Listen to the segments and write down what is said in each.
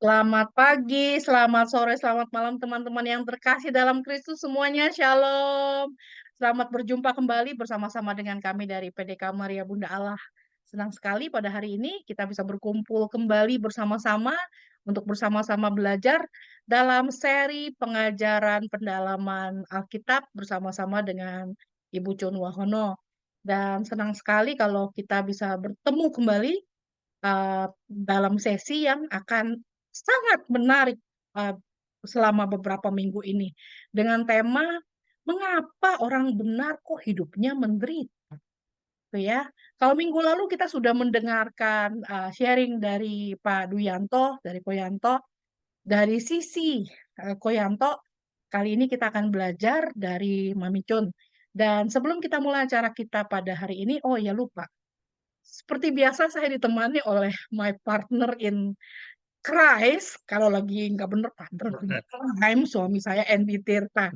Selamat pagi, selamat sore, selamat malam teman-teman yang terkasih dalam Kristus semuanya, Shalom. Selamat berjumpa kembali bersama-sama dengan kami dari PDK Maria Bunda Allah. Senang sekali pada hari ini kita bisa berkumpul kembali bersama-sama untuk bersama-sama belajar dalam seri pengajaran pendalaman Alkitab bersama-sama dengan Ibu Chun Wahono. Dan senang sekali kalau kita bisa bertemu kembali dalam sesi yang akan sangat menarik uh, selama beberapa minggu ini dengan tema mengapa orang benar kok hidupnya menderita, gitu ya. Kalau minggu lalu kita sudah mendengarkan sharing dari Pak Duyanto, dari Koyanto, dari sisi Koyanto. Kali ini kita akan belajar dari Mami Chun. Dan sebelum kita mulai acara kita pada hari ini, oh ya lupa, seperti biasa saya ditemani oleh my partner in Christ, kalau lagi nggak bener partner in crime, suami saya Andy Tirta.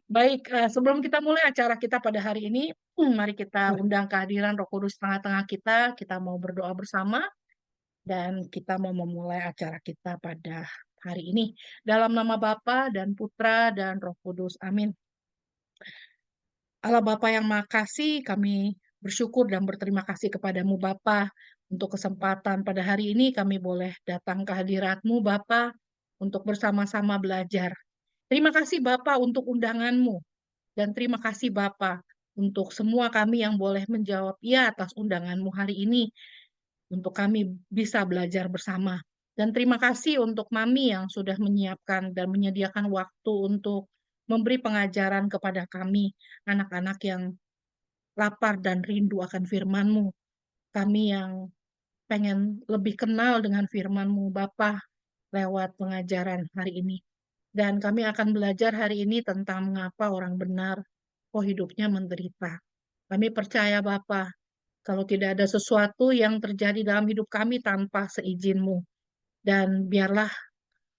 Baik, sebelum kita mulai acara kita pada hari ini, mari kita undang kehadiran Roh Kudus tengah-tengah kita mau berdoa bersama, dan kita mau memulai acara kita pada hari ini. Dalam nama Bapa dan Putra dan Roh Kudus, amin. Allah Bapa yang Maha Kasih, kami bersyukur dan berterima kasih kepadamu Bapa untuk kesempatan pada hari ini kami boleh datang ke hadirat-Mu Bapa untuk bersama-sama belajar. Terima kasih Bapa untuk undanganmu dan terima kasih Bapa untuk semua kami yang boleh menjawab ya atas undanganmu hari ini untuk kami bisa belajar bersama. Dan terima kasih untuk Mami yang sudah menyiapkan dan menyediakan waktu untuk memberi pengajaran kepada kami, anak-anak yang lapar dan rindu akan firman-Mu. Kami yang pengen lebih kenal dengan firman-Mu, Bapa, lewat pengajaran hari ini. Dan kami akan belajar hari ini tentang mengapa orang benar kok hidupnya menderita. Kami percaya, Bapa, kalau tidak ada sesuatu yang terjadi dalam hidup kami tanpa seizin-Mu. Dan biarlah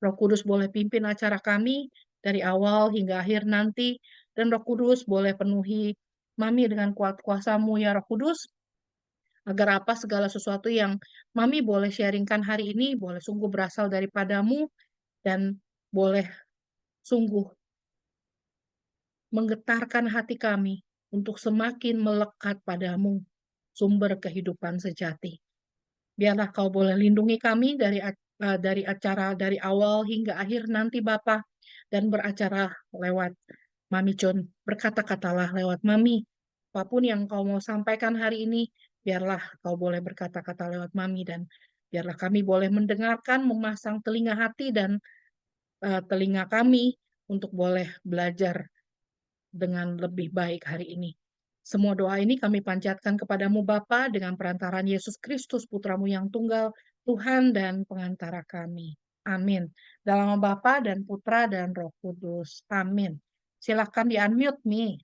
Roh Kudus boleh pimpin acara kami dari awal hingga akhir nanti. Dan Roh Kudus boleh penuhi Mami dengan kuat kuasa-Mu ya Roh Kudus. Agar apa segala sesuatu yang Mami boleh sharingkan hari ini boleh sungguh berasal daripada-Mu. Dan boleh sungguh menggetarkan hati kami untuk semakin melekat pada-Mu, sumber kehidupan sejati. Biarlah Kau boleh lindungi kami dari acara dari awal hingga akhir nanti Bapa, dan beracara lewat Mami Chun. Berkata-katalah lewat Mami. Apapun yang Kau mau sampaikan hari ini, biarlah Kau boleh berkata-kata lewat Mami, dan biarlah kami boleh mendengarkan, memasang telinga hati dan telinga kami untuk boleh belajar dengan lebih baik hari ini. Semua doa ini kami panjatkan kepadamu Bapa dengan perantaraan Yesus Kristus Putramu yang tunggal, Tuhan dan pengantara kami. Amin. Dalam nama Bapa dan Putra dan Roh Kudus. Amin. Silakan di-unmute nih.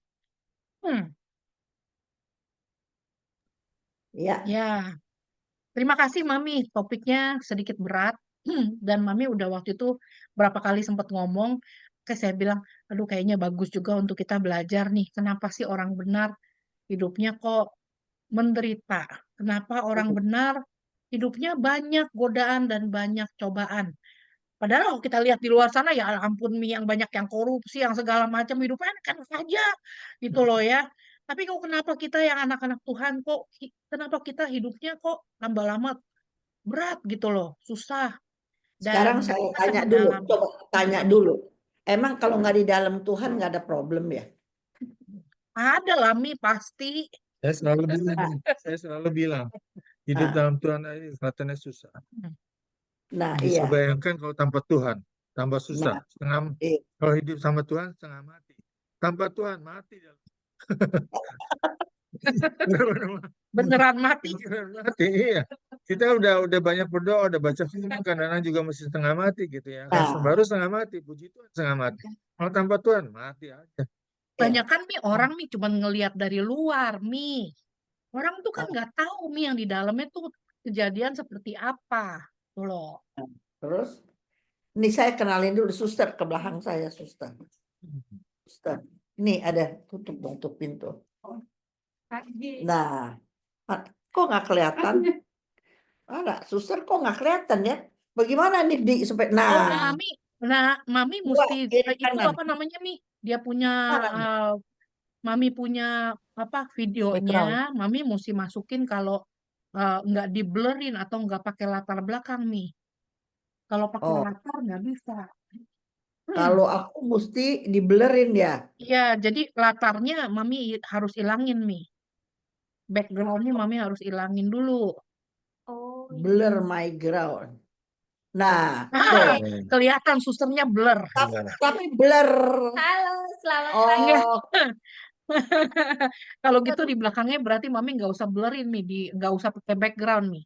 Ya, Ya, terima kasih Mami. Topiknya sedikit berat. Dan Mami udah waktu itu berapa kali sempat ngomong, saya bilang, aduh kayaknya bagus juga untuk kita belajar nih. Kenapa sih orang benar hidupnya kok menderita? Kenapa orang benar hidupnya banyak godaan dan banyak cobaan? Padahal kalau kita lihat di luar sana ya ampun Mi, yang banyak yang korupsi, yang segala macam hidupnya kan saja gitu loh ya. Tapi kok kenapa kita yang anak-anak Tuhan kok kenapa kita hidupnya kok tambah lama berat gitu loh, susah. Dan sekarang saya kita akan tanya dulu, mendalami. coba tanya Mami, dulu. Emang kalau nggak di dalam Tuhan nggak ada problem ya? ada lah Mi pasti. Saya selalu bilang, hidup Nah, dalam Tuhan ini kelihatannya susah. nah Bisa iya. bayangkan kalau tanpa Tuhan, tambah susah. Nah, Kalau hidup sama Tuhan, setengah mati. Tanpa Tuhan, mati. Beneran mati. Beneran mati, iya. Kita udah banyak berdoa, udah baca firman, kadang-kadang juga masih setengah mati gitu ya. Kan nah, baru setengah mati, puji Tuhan setengah mati. Kalau tanpa Tuhan, mati aja. Banyak ya. kan Mi orang Mi cuma ngelihat dari luar Mi. Orang tuh kan Oh, nggak tahu Mi yang di dalamnya tuh kejadian seperti apa. Tuh loh. terus, ini saya kenalin dulu suster ke belakang saya, suster. Suster, ini ada tutup pintu. Nah, Kok nggak kelihatan? Ada, suster kok nggak kelihatan ya? Bagaimana nih di supaya Oh, nah Mami dua mesti kiri itu kanan apa namanya Mi? Dia punya mana nih? Mami punya apa videonya, Mami mesti masukin kalau nggak di blurrin atau nggak pakai latar belakang Mi. Kalau pakai Oh, latar nggak bisa. kalau aku mesti diblerin ya, Iya, jadi latarnya Mami harus ilangin Mi. Backgroundnya Mami harus ilangin dulu. blur my ground. Nah, tuh. Ah, kelihatan susternya blur. Gimana? Tapi blur. Halo, selamat pagi. Enggak. Oh, Kalau gitu di belakangnya berarti Mami nggak usah blurrin Mi, nggak usah pakai background Mi.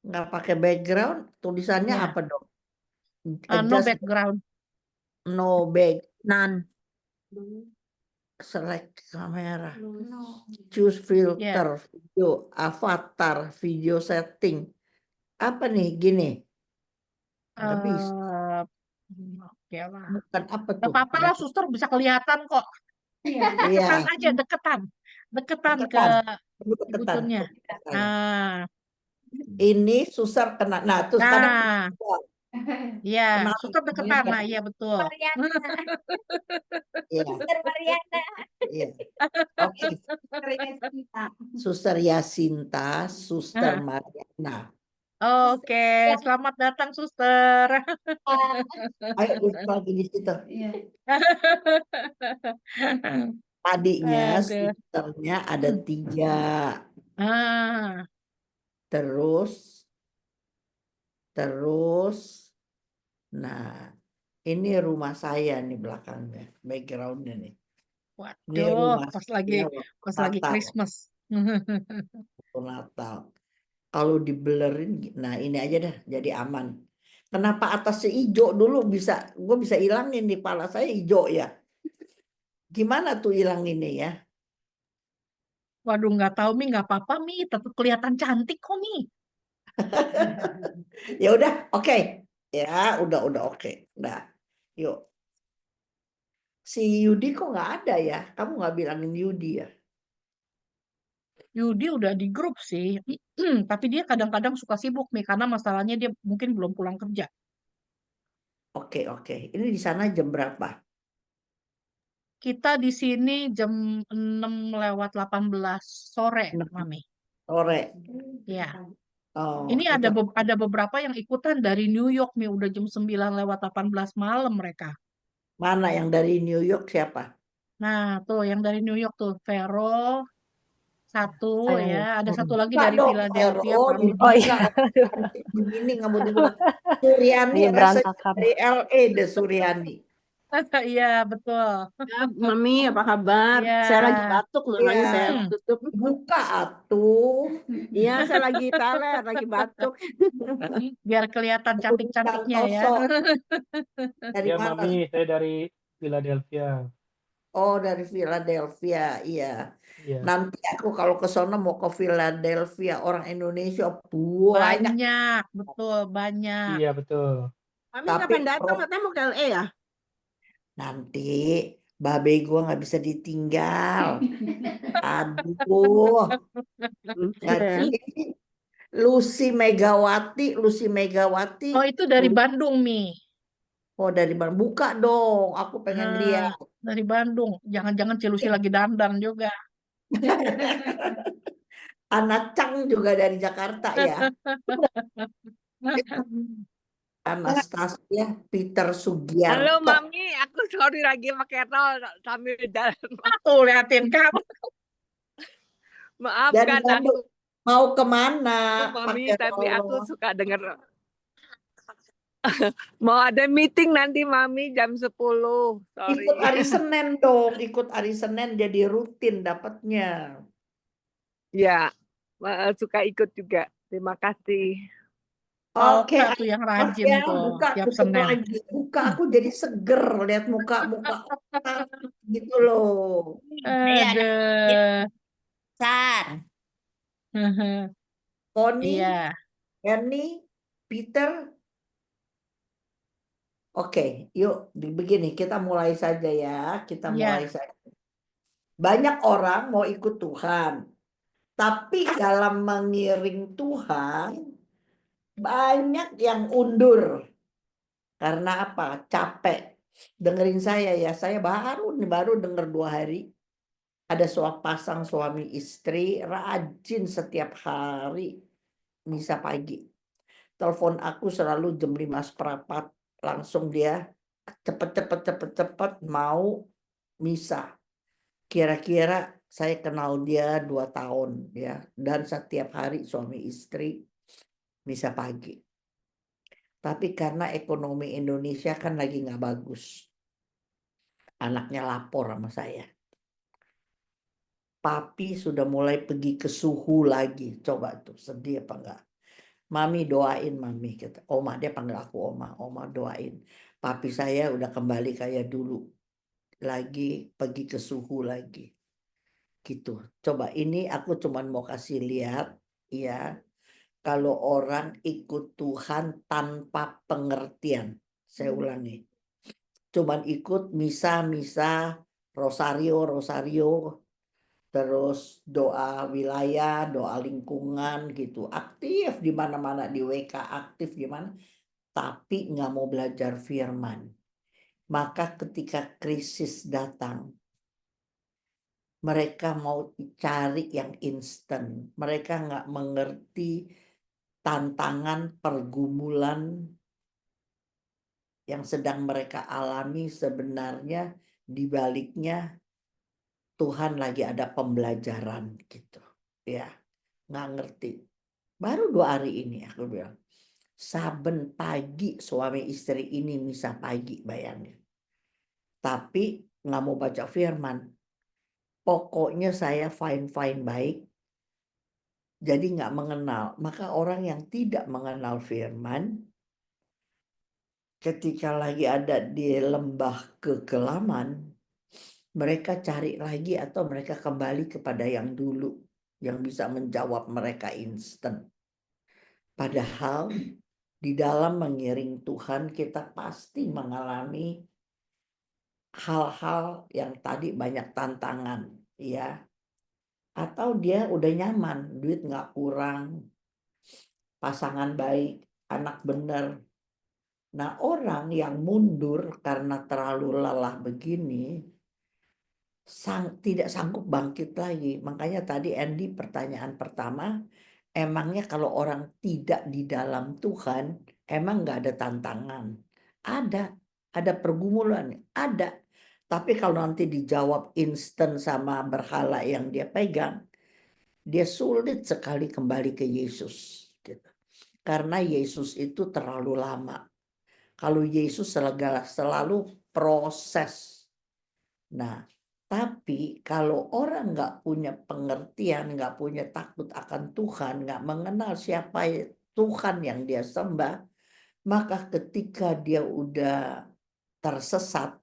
nggak pakai background, tulisannya Iya, apa dong? no Adjust background. no back, None. select kamera, No. choose Ya, filter, video, avatar, video setting. Apa nih gini? Nggak bisa. oke lah. Bukan apa Gak tuh? apa-apa lah, suster bisa kelihatan kok. Iya, Deketan aja, deketan ke deketan. Deketan. butonnya. Ah, Ini susah kena. Nah, terus kadang nah, iya, kenal suster deketan. namanya Nah, siapa? iya betul. Mariana. Iya, Suster Mariana. iya. Oke, Suster Yasinta, Suster Ah, Mariana. oke, Yang selamat datang suster. Ayo duduk lagi di situ. Iya. Tadinya Aduh. susternya ada 3. Ah, Terus, nah ini rumah saya nih belakangnya, backgroundnya nih. Ini waduh, rumah pas saya pas lagi Natal, Christmas. waktu Natal. Kalau diblerin, nah ini aja dah jadi aman. Kenapa atasnya hijau dulu gue bisa hilangin di kepala saya hijau ya. Gimana tuh hilanginnya ya? Waduh, nggak tahu Mi, nggak apa-apa Mi, tetap kelihatan cantik kok Mi. Ya udah, oke. Ya, udah oke. Nah, yuk. Si Yudi kok nggak ada ya? Kamu nggak bilangin Yudi ya? Yudi udah di grup sih, tapi dia kadang-kadang suka sibuk nih karena masalahnya dia mungkin belum pulang kerja. Oke. Ini di sana jam berapa? Kita di sini jam 6 lewat 18 sore, 6 Mami. sore. Ya, Oh, ini kita ada beberapa yang ikutan dari New York nih, udah jam 9 lewat 18 malam mereka. mana yang dari New York siapa? Nah, tuh yang dari New York tuh, Vero, satu ya, ada satu lagi Enggak dari dong, Vero. Philadelphia, Oh, Pramudi. Yudi enggak. Cantik begini nggak mau dibilang. Suryani Iya rasanya berantakan. dari LA deh Suryani. Iya, betul. Ya, Mami, apa kabar? Iya. Saya lagi batuk, makanya saya Hmm. tutup. Buka atuh. Iya, saya lagi teler, lagi batuk. Biar kelihatan cantik-cantiknya ya. Santoso. Dari Ya, mana? Mami, saya dari Philadelphia. Oh, dari Philadelphia. Iya. Iya, Nanti aku kalau ke sono mau ke Philadelphia, orang Indonesia banyak. Banyak, betul, banyak. iya betul. Mami Tapi kapan datang? Katanya mau ke LA ya? nanti babe gue nggak bisa ditinggal. Aduh. Jadi Lucy Megawati. Oh, itu dari Bandung, Mi. Oh, dari mana? Buka dong. Aku pengen Nah, lihat. dari Bandung. Jangan-jangan Cilusi lagi dandan juga. Anak Cang juga dari Jakarta ya. Anastasia Peter Halo Sugiarto. Mami, aku sorry lagi pakai tol sambil jalan. Tuh, liatin kamu. Dari Maafkan aku Bandung. Mau kemana? Mami, Pakai tapi aku Roro. suka denger. Mau ada meeting nanti Mami jam 10. Sorry. Ikut hari Senin dong. Ikut hari Senin jadi rutin dapatnya. Ya, suka ikut juga. Terima kasih. Oke, Alka tuh yang rajin ya, tuh buka tiap tutup Senin. lagi. Buka aku jadi seger lihat muka-muka orang gitu loh. Aduh. Sar. Tony, Iya, Ernie, Peter. Oke, yuk begini kita mulai saja ya. Kita iya. mulai saja. Banyak orang mau ikut Tuhan, Tapi dalam mengiring Tuhan, banyak yang undur. Karena apa? Capek. Dengerin saya ya, saya baru denger 2 hari. Ada pasang suami istri rajin setiap hari misa pagi. Telepon aku selalu jam 5:15. Langsung dia cepet mau misa. Kira-kira saya kenal dia 2 tahun ya. Dan setiap hari suami istri misa pagi. Tapi karena ekonomi Indonesia kan lagi nggak bagus. Anaknya lapor sama saya. Papi sudah mulai pergi ke suhu lagi. Coba tuh, sedih apa enggak? Mami doain Mami. Kata. Oma, dia panggil aku Oma. Oma doain. Papi saya udah kembali kayak dulu. Lagi pergi ke suhu lagi. Gitu. Coba ini aku cuman mau kasih lihat. Ya. Kalau orang ikut Tuhan tanpa pengertian. Saya ulangi. Cuman ikut misa-misa, rosario, terus doa wilayah, doa lingkungan gitu. Aktif di mana-mana, di WK aktif di mana, tapi nggak mau belajar firman. Maka ketika krisis datang, mereka mau cari yang instan. Mereka nggak mengerti tantangan pergumulan yang sedang mereka alami sebenarnya di baliknya Tuhan lagi ada pembelajaran gitu. Ya, nggak ngerti. Baru 2 hari ini aku bilang. Saben pagi suami istri ini misa pagi bayangin. Tapi nggak mau baca firman. Pokoknya saya fine-fine baik. Jadi nggak mengenal. Maka orang yang tidak mengenal firman, ketika lagi ada di lembah kegelaman, mereka cari lagi atau mereka kembali kepada yang dulu. Yang bisa menjawab mereka instan. Padahal di dalam mengiring Tuhan kita pasti mengalami hal-hal yang tadi banyak tantangan ya. Atau dia udah nyaman, duit nggak kurang, pasangan baik, anak bener. Nah orang yang mundur karena terlalu lelah begini tidak sanggup bangkit lagi. Makanya tadi Andy pertanyaan pertama, emangnya kalau orang tidak di dalam Tuhan, emang nggak ada tantangan? Ada pergumulan, ada. Tapi kalau nanti dijawab instan sama berhala yang dia pegang, dia sulit sekali kembali ke Yesus. Gitu. Karena Yesus itu terlalu lama. Kalau Yesus selalu proses. Nah, tapi kalau orang nggak punya pengertian, nggak punya takut akan Tuhan, nggak mengenal siapa Tuhan yang dia sembah, maka ketika dia udah tersesat,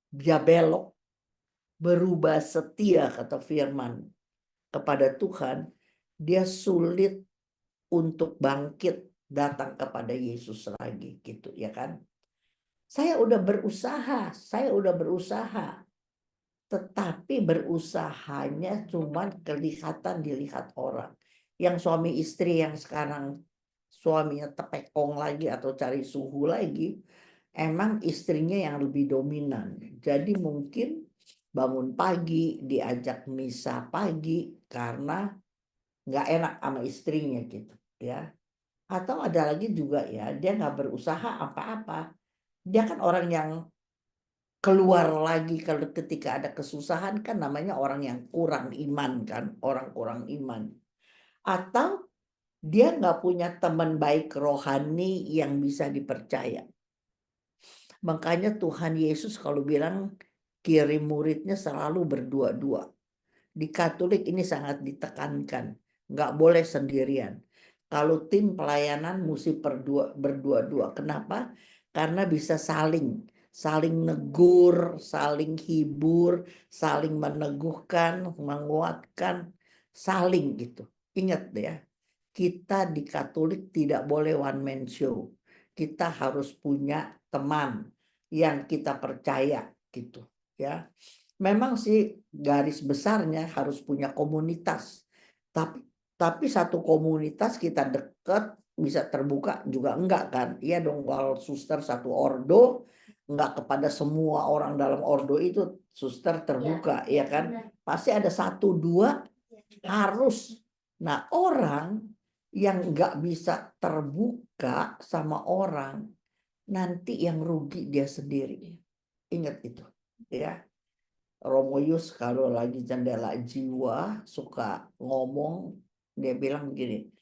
dia belok, berubah setia kata firman kepada Tuhan, dia sulit untuk bangkit datang kepada Yesus lagi gitu ya kan. Saya udah berusaha, tetapi berusahanya cuman kelihatan dilihat orang. Yang suami istri yang sekarang suaminya tepekong lagi atau cari suhu lagi, emang istrinya yang lebih dominan. Jadi mungkin bangun pagi, diajak misa pagi karena nggak enak sama istrinya gitu ya. Atau ada lagi juga ya, dia nggak berusaha apa-apa. Dia kan orang yang keluar lagi kalau ketika ada kesusahan kan namanya orang yang kurang iman kan, orang kurang iman. Atau dia nggak punya teman baik rohani yang bisa dipercaya. Makanya Tuhan Yesus kalau bilang kirim muridnya selalu berdua-dua. Di Katolik ini sangat ditekankan, nggak boleh sendirian. Kalau tim pelayanan mesti berdua-dua. Kenapa? Karena bisa saling negur, saling hibur, saling meneguhkan, menguatkan, saling gitu. Ingat ya, kita di Katolik tidak boleh one man show. Kita harus punya teman yang kita percaya gitu ya. Memang sih garis besarnya harus punya komunitas. Tapi satu komunitas kita deket bisa terbuka juga enggak kan? Iya dong, kalau suster satu ordo enggak kepada semua orang dalam ordo itu suster terbuka, ya kan? Pasti ada satu dua harus. Nah, orang yang enggak bisa terbuka sama orang, nanti yang rugi dia sendiri. Ingat itu, ya. Romoyus kalau lagi jendela jiwa suka ngomong, dia bilang begini,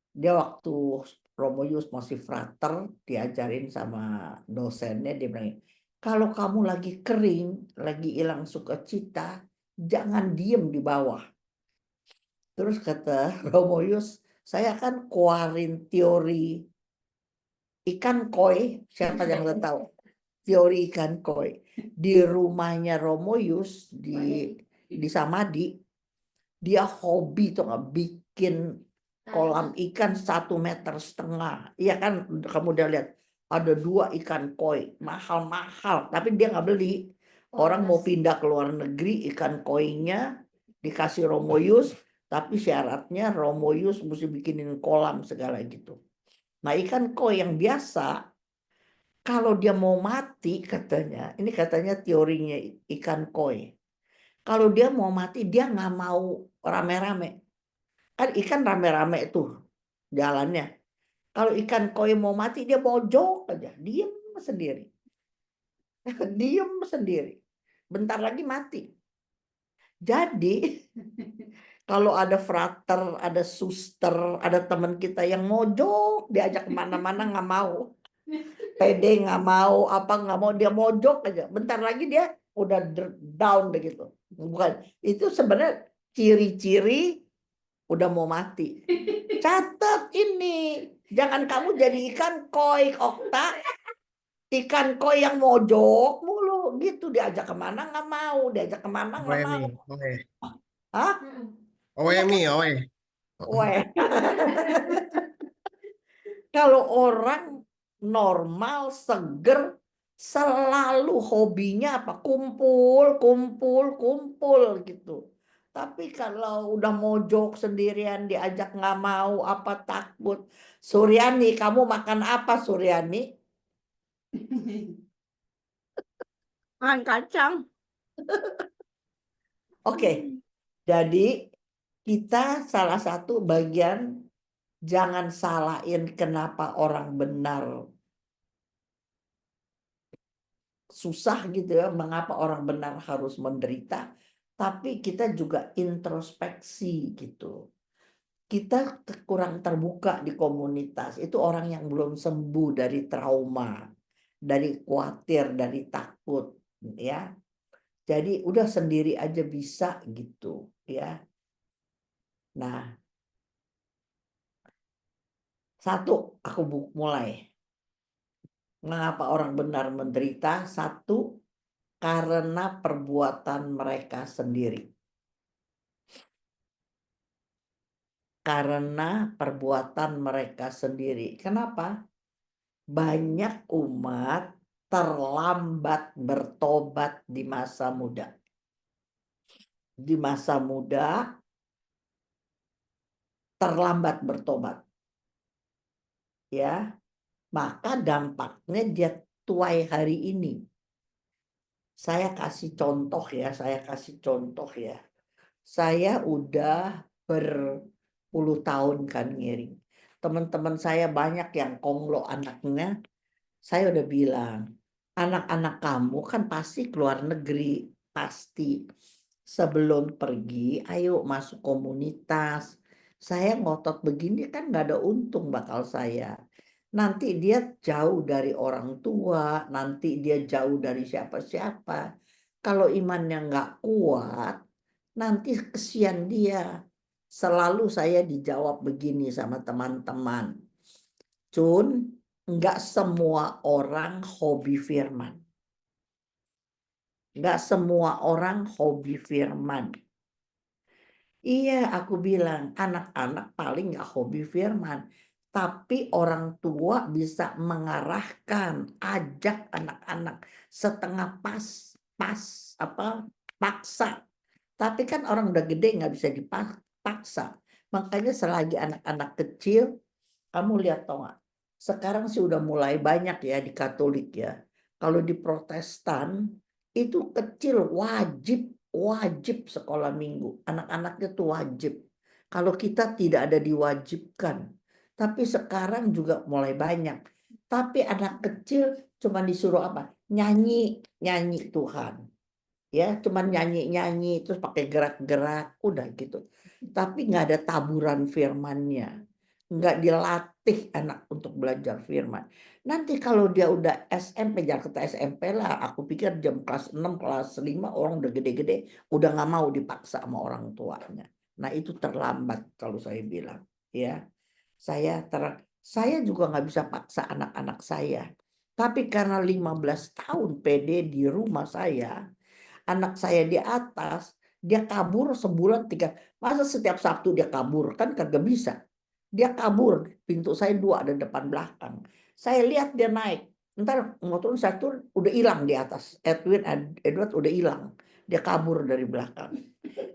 dia waktu Romoyus masih frater diajarin sama dosennya, dia bilang, kalau kamu lagi kering, lagi hilang sukacita, jangan diem di bawah. Terus kata Romoyus, saya kan keluarin teori ikan koi, siapa yang tahu? Teori ikan koi di rumahnya Romoyus di Samadi, dia hobi tuh nggak bikin kolam ikan 1,5 meter. Iya kan, kamu udah lihat ada 2 ikan koi mahal-mahal, tapi dia nggak beli. Orang mau pindah ke luar negeri, ikan koinya dikasih Romoyus, tapi syaratnya Romoyus mesti bikinin kolam segala gitu. Nah, ikan koi yang biasa, kalau dia mau mati katanya, ini katanya teorinya ikan koi. Kalau dia mau mati, dia nggak mau rame-rame. Kan ikan rame-rame tuh jalannya. Kalau ikan koi mau mati, dia mojok aja, diem sendiri. Diem sendiri. Bentar lagi mati. Jadi, kalau ada frater, ada suster, ada teman kita yang mojok, diajak kemana-mana nggak mau. Pede nggak mau, apa nggak mau, dia mojok aja. Bentar lagi dia udah down begitu. Bukan, itu sebenarnya ciri-ciri udah mau mati. Catat ini, jangan kamu jadi ikan koi, Okta. Ikan koi yang mojok mulu gitu, diajak kemana nggak mau, diajak kemana nggak mau. Hah? Owe. Weh. Kalau orang normal, seger, selalu hobinya apa? Kumpul gitu. Tapi kalau udah mojok sendirian, diajak nggak mau, apa takut. Suryani, kamu makan apa Suryani? Makan kacang. Oke, jadi kita salah satu bagian, jangan salahin kenapa orang benar susah gitu ya, mengapa orang benar harus menderita, tapi kita juga introspeksi gitu. Kita kurang terbuka di komunitas, itu orang yang belum sembuh dari trauma, dari khawatir, dari takut, ya. Jadi udah sendiri aja bisa gitu, ya. Nah, satu aku mulai. Mengapa orang benar menderita? Satu, karena perbuatan mereka sendiri. Karena perbuatan mereka sendiri. Kenapa? Banyak umat terlambat bertobat di masa muda. Di masa muda terlambat bertobat. Ya, maka dampaknya dia tuai hari ini. Saya kasih contoh ya, Saya udah berpuluh tahun kan ngiring. Teman-teman saya banyak yang konglo anaknya. Saya udah bilang, anak-anak kamu kan pasti keluar negeri, pasti. Sebelum pergi, ayo masuk komunitas. Saya ngotot begini kan nggak ada untung bakal saya. Nanti dia jauh dari orang tua, nanti dia jauh dari siapa-siapa. Kalau imannya nggak kuat, nanti kesian dia. Selalu saya dijawab begini sama teman-teman. Cun, nggak semua orang hobi firman. Nggak semua orang hobi firman. Iya, aku bilang anak-anak paling nggak hobi firman. Tapi orang tua bisa mengarahkan, ajak anak-anak setengah pas apa paksa. Tapi kan orang udah gede nggak bisa dipaksa. Makanya selagi anak-anak kecil, kamu lihat tau nggak? Sekarang sih udah mulai banyak ya di Katolik ya. Kalau di Protestan itu kecil wajib sekolah minggu. Anak-anaknya tuh wajib. Kalau kita tidak ada diwajibkan. Tapi sekarang juga mulai banyak. Tapi anak kecil cuma disuruh apa? Nyanyi Tuhan. Ya, cuman nyanyi terus pakai gerak-gerak, udah gitu. Tapi nggak ada taburan firmannya. Nggak dilatih anak untuk belajar firman. Nanti kalau dia udah SMP, Jakarta SMP lah, aku pikir jam kelas 6, kelas 5 orang udah gede-gede, udah nggak mau dipaksa sama orang tuanya. Nah itu terlambat kalau saya bilang. Ya, saya juga nggak bisa paksa anak-anak saya. Tapi karena 15 tahun PD di rumah saya, anak saya di atas, dia kabur sebulan 3. Masa setiap Sabtu dia kabur? Kan kagak bisa. Dia kabur, pintu saya 2 ada depan belakang. Saya lihat dia naik. Ntar mau turun, saya turun, udah hilang di atas. Edward udah hilang. Dia kabur dari belakang.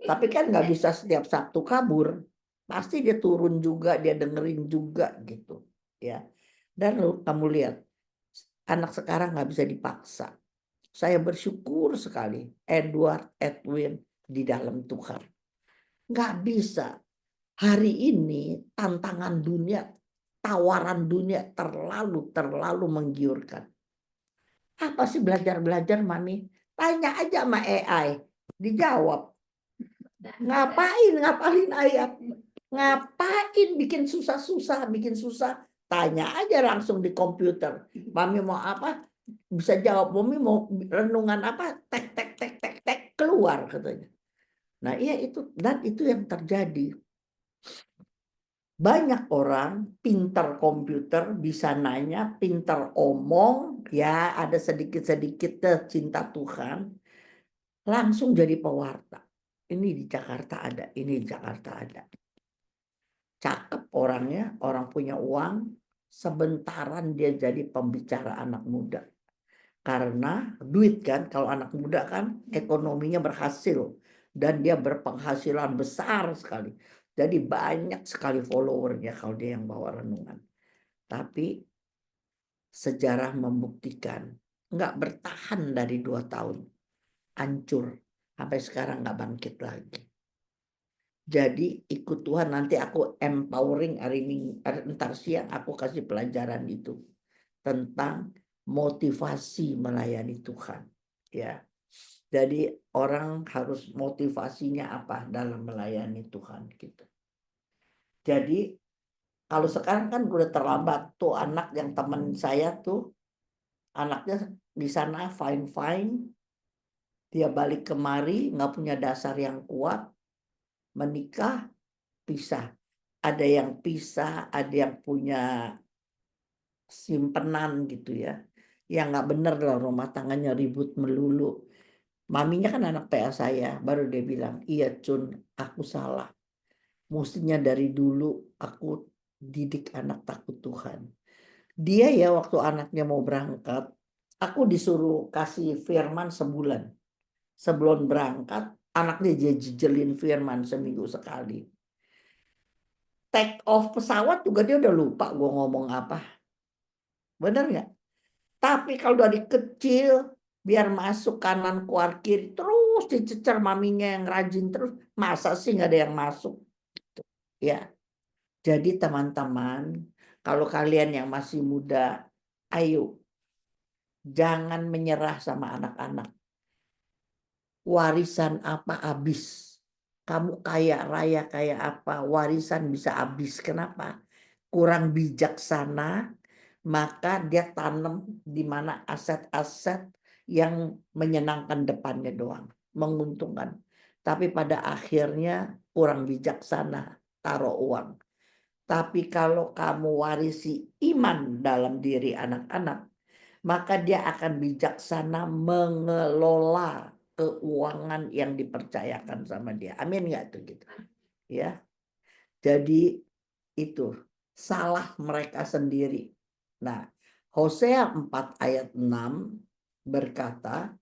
Tapi kan nggak bisa setiap Sabtu kabur. Pasti dia turun juga, dia dengerin juga gitu. Ya. Dan kamu lihat, anak sekarang nggak bisa dipaksa. Saya bersyukur sekali Edwin di dalam Tuhan. Nggak bisa. Hari ini tantangan dunia, tawaran dunia terlalu menggiurkan. Apa sih belajar Mami? Tanya aja sama AI. Dijawab. Ngapalin ayat? Ngapain bikin susah? Tanya aja langsung di komputer. Mami mau apa? Bisa jawab. Mami mau renungan apa? Tek keluar katanya. Nah iya itu, dan itu yang terjadi. Banyak orang pintar komputer, bisa nanya, pintar omong, ya ada sedikit-sedikit cinta Tuhan, langsung jadi pewarta. Ini di Jakarta ada, ini di Jakarta ada. Cakep orangnya, orang punya uang, sebentaran dia jadi pembicara anak muda. Karena duit kan, kalau anak muda kan ekonominya berhasil dan dia berpenghasilan besar sekali. Jadi banyak sekali followernya kalau dia yang bawa renungan. Tapi sejarah membuktikan nggak bertahan dari 2 tahun. Hancur. Sampai sekarang nggak bangkit lagi. Jadi ikut Tuhan, nanti aku empowering hari ini, ntar siang aku kasih pelajaran itu. Tentang motivasi melayani Tuhan. Ya. Jadi orang harus motivasinya apa dalam melayani Tuhan gitu. Jadi kalau sekarang kan udah terlambat tuh, anak yang teman saya tuh anaknya di sana fine, dia balik kemari nggak punya dasar yang kuat, menikah, pisah. Ada yang pisah, ada yang punya simpenan gitu ya. Yang nggak bener lah, rumah tangganya ribut melulu. Maminya kan anak PA saya, baru dia bilang, iya Cun, aku salah. Mestinya dari dulu aku didik anak takut Tuhan. Dia ya waktu anaknya mau berangkat, aku disuruh kasih firman sebulan. Sebelum berangkat, anaknya dia jejelin firman seminggu sekali. Take off pesawat juga dia udah lupa gue ngomong apa. Bener nggak? Tapi kalau dari kecil, biar masuk kanan keluar kiri, terus dicecer maminya yang rajin terus. Masa sih nggak ada yang masuk? Ya, jadi teman-teman, kalau kalian yang masih muda, ayo, jangan menyerah sama anak-anak. Warisan apa habis? Kamu kaya raya kayak apa? Warisan bisa habis. Kenapa? Kurang bijaksana, maka dia tanam di mana aset-aset yang menyenangkan depannya doang, menguntungkan. Tapi pada akhirnya kurang bijaksana, taruh uang. Tapi kalau kamu warisi iman dalam diri anak-anak, maka dia akan bijaksana mengelola keuangan yang dipercayakan sama dia. Amin nggak tuh gitu? Ya. Jadi itu salah mereka sendiri. Nah, Hosea 4 ayat 6 berkata,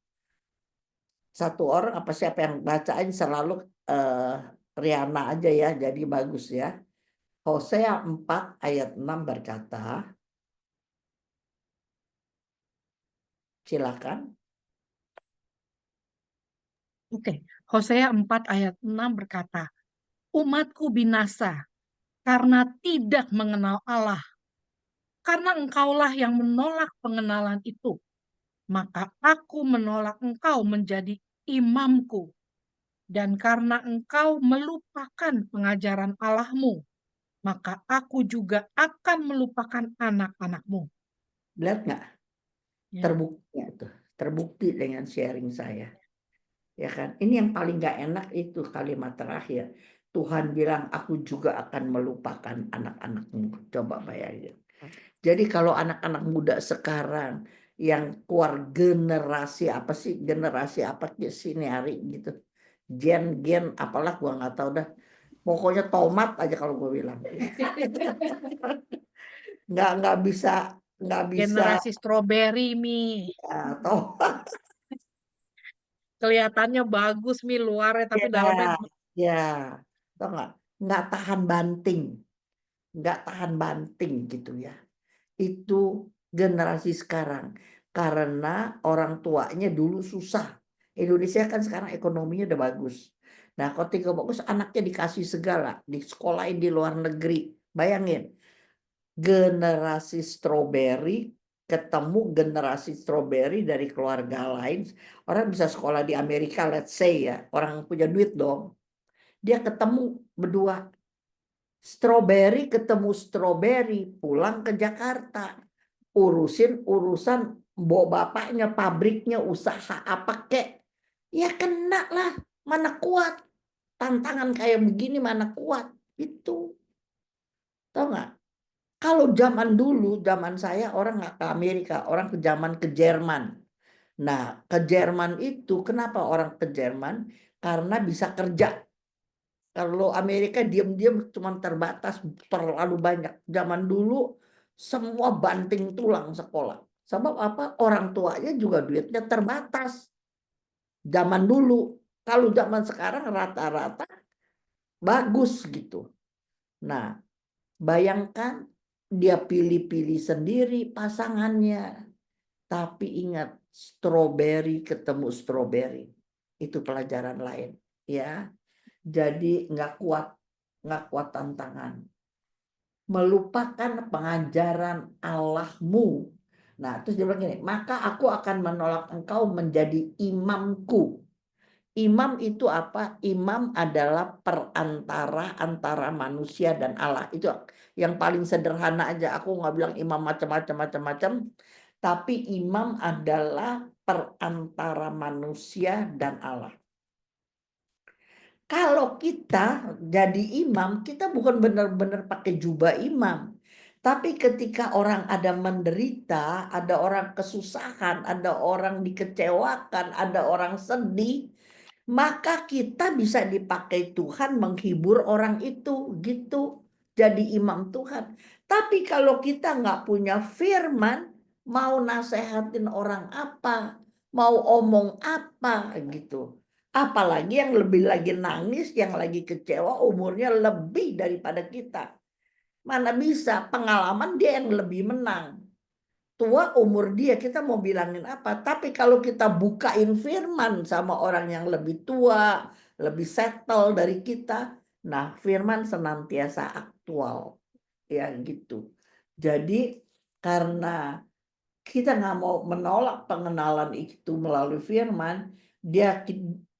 Satu orang apa siapa yang bacain selalu Riana aja ya, jadi bagus ya. Hosea 4 ayat 6 berkata, silakan. Oke, Hosea 4 ayat 6 berkata, umatku binasa karena tidak mengenal Allah. Karena engkaulah yang menolak pengenalan itu, maka aku menolak engkau menjadi imamku. Dan karena engkau melupakan pengajaran Allahmu, maka aku juga akan melupakan anak-anakmu. Lihat nggak? Ya. Terbukti tuh, terbukti dengan sharing saya. Ya kan? Ini yang paling nggak enak itu kalimat terakhir. Tuhan bilang aku juga akan melupakan anak-anakmu. Coba bayangin. Jadi kalau anak-anak muda sekarang yang keluar generasi apa sih? Generasi apa sih ini hari gitu? Gen apalah gua nggak tahu dah. Pokoknya tomat aja kalau gue bilang. nggak bisa Generasi stroberi, Mi. tomat. Kelihatannya bagus, Mi, luarnya, tapi dalamnya Ya, tau nggak tahan banting, nggak tahan banting gitu ya. Itu generasi sekarang karena orang tuanya dulu susah. Indonesia kan sekarang ekonominya udah bagus. Nah, ketika bagus anaknya dikasih segala, disekolahin di luar negeri. Bayangin, generasi stroberi ketemu generasi stroberi dari keluarga lain. Orang bisa sekolah di Amerika, let's say ya, orang punya duit dong. Dia ketemu berdua. Stroberi ketemu stroberi pulang ke Jakarta. Urusin urusan bapaknya, pabriknya, usaha apa kek. Ya kena lah. Mana kuat. Tantangan kayak begini mana kuat. Itu. Tahu nggak? Kalau zaman dulu, zaman saya orang nggak ke Amerika. Orang ke Jerman. Nah, ke Jerman itu kenapa orang ke Jerman? Karena bisa kerja. Kalau Amerika diam-diam cuma terbatas, terlalu banyak. Zaman dulu semua banting tulang sekolah. Sebab apa? Orang tuanya juga duitnya terbatas. Zaman dulu. Kalau zaman sekarang rata-rata bagus gitu. Nah, bayangkan dia pilih-pilih sendiri pasangannya. Tapi ingat, stroberi ketemu stroberi. Itu pelajaran lain. Ya. Jadi nggak kuat tantangan. Melupakan pengajaran Allahmu. Nah, terus dia bilang gini, maka aku akan menolak engkau menjadi imamku. Imam itu apa? Imam adalah perantara antara manusia dan Allah. Itu yang paling sederhana aja. Aku nggak bilang imam macam-macam. Tapi imam adalah perantara manusia dan Allah. Kalau kita jadi imam, kita bukan benar-benar pakai jubah imam. Tapi ketika orang ada menderita, ada orang kesusahan, ada orang dikecewakan, ada orang sedih, maka kita bisa dipakai Tuhan menghibur orang itu, gitu. Jadi imam Tuhan. Tapi kalau kita nggak punya firman, mau nasehatin orang apa, mau omong apa gitu. Apalagi yang lebih lagi nangis, yang lagi kecewa, umurnya lebih daripada kita. Mana bisa, pengalaman dia yang lebih menang. Tua umur dia, kita mau bilangin apa. Tapi kalau kita bukain firman sama orang yang lebih tua, lebih settle dari kita, nah firman senantiasa aktual. Ya gitu. Jadi karena kita nggak mau menolak pengenalan itu melalui firman,